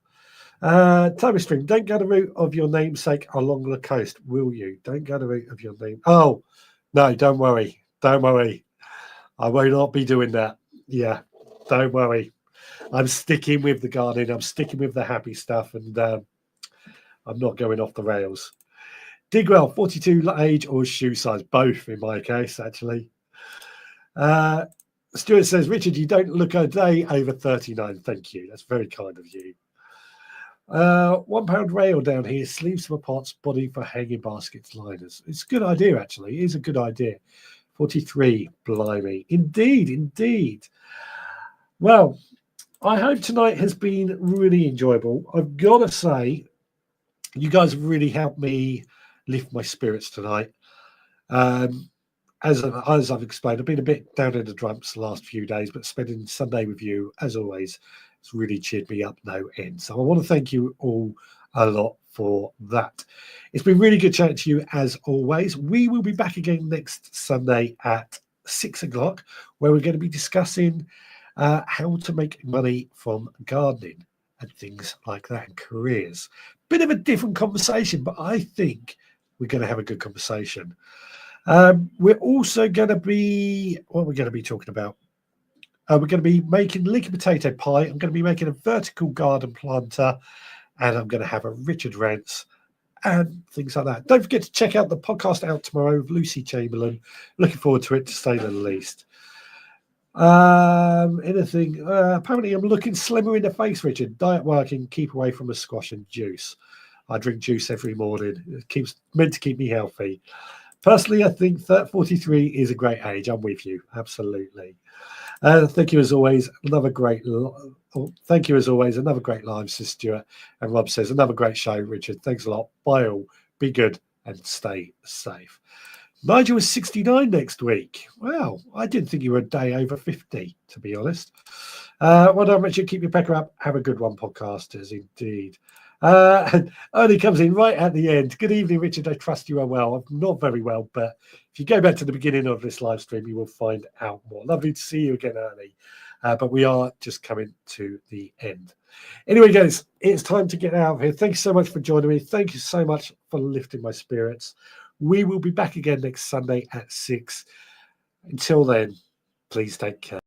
Speaker 1: Time Stream, don't go the route of your namesake along the coast, will you? Don't go the route of your name. Oh, no, don't worry. I will not be doing that. Yeah, don't worry. I'm sticking with the gardening. I'm sticking with the happy stuff, and I'm not going off the rails. Digwell, 42 age or shoe size? Both in my case, actually. Stuart says, Richard, you don't look a day over 39. Thank you. That's very kind of you. £1 rail down here, sleeves for pots, body for hanging baskets, liners. It's a good idea, actually. It is a good idea. 43, blimey. Indeed. Well, I hope tonight has been really enjoyable. I've got to say, you guys have really helped me lift my spirits tonight. As I've explained, I've been a bit down in the dumps the last few days, but spending Sunday with you, as always, has really cheered me up no end. So I want to thank you all a lot for that. It's been really good chatting to you as always. We will be back again next Sunday at 6 o'clock, where we're going to be discussing how to make money from gardening and things like that, and careers. Bit of a different conversation, but I think we're going to have a good conversation. We're also going to be, what are we going to be talking about? We're going to be making leek potato pie. I'm going to be making a vertical garden planter, and I'm going to have a Richard Rants and things like that. Don't forget to check out the podcast out tomorrow with Lucy Chamberlain. Looking forward to it, to say the least. Apparently I'm looking slimmer in the face, Richard. Diet working, keep away from the squash and juice. I drink juice every morning. It's meant to keep me healthy. Personally, I think that 43 is a great age. I'm with you, absolutely. Thank you as always. Another great live, says Stuart. And Rob says, another great show, Richard. Thanks a lot. Bye all. Be good and stay safe. Nigel is 69 next week. Wow, I didn't think you were a day over 50, to be honest. Well done, Richard. Keep your pecker up. Have a good one, podcasters, indeed. And Ernie comes in right at the end. Good evening, Richard. I trust you are well. I'm not very well, but if you go back to the beginning of this live stream, you will find out more. Lovely to see you again, Ernie. But we are just coming to the end. Anyway, guys, it's time to get out of here. Thank you so much for joining me. Thank you so much for lifting my spirits. We will be back again next Sunday at 6. Until then, please take care.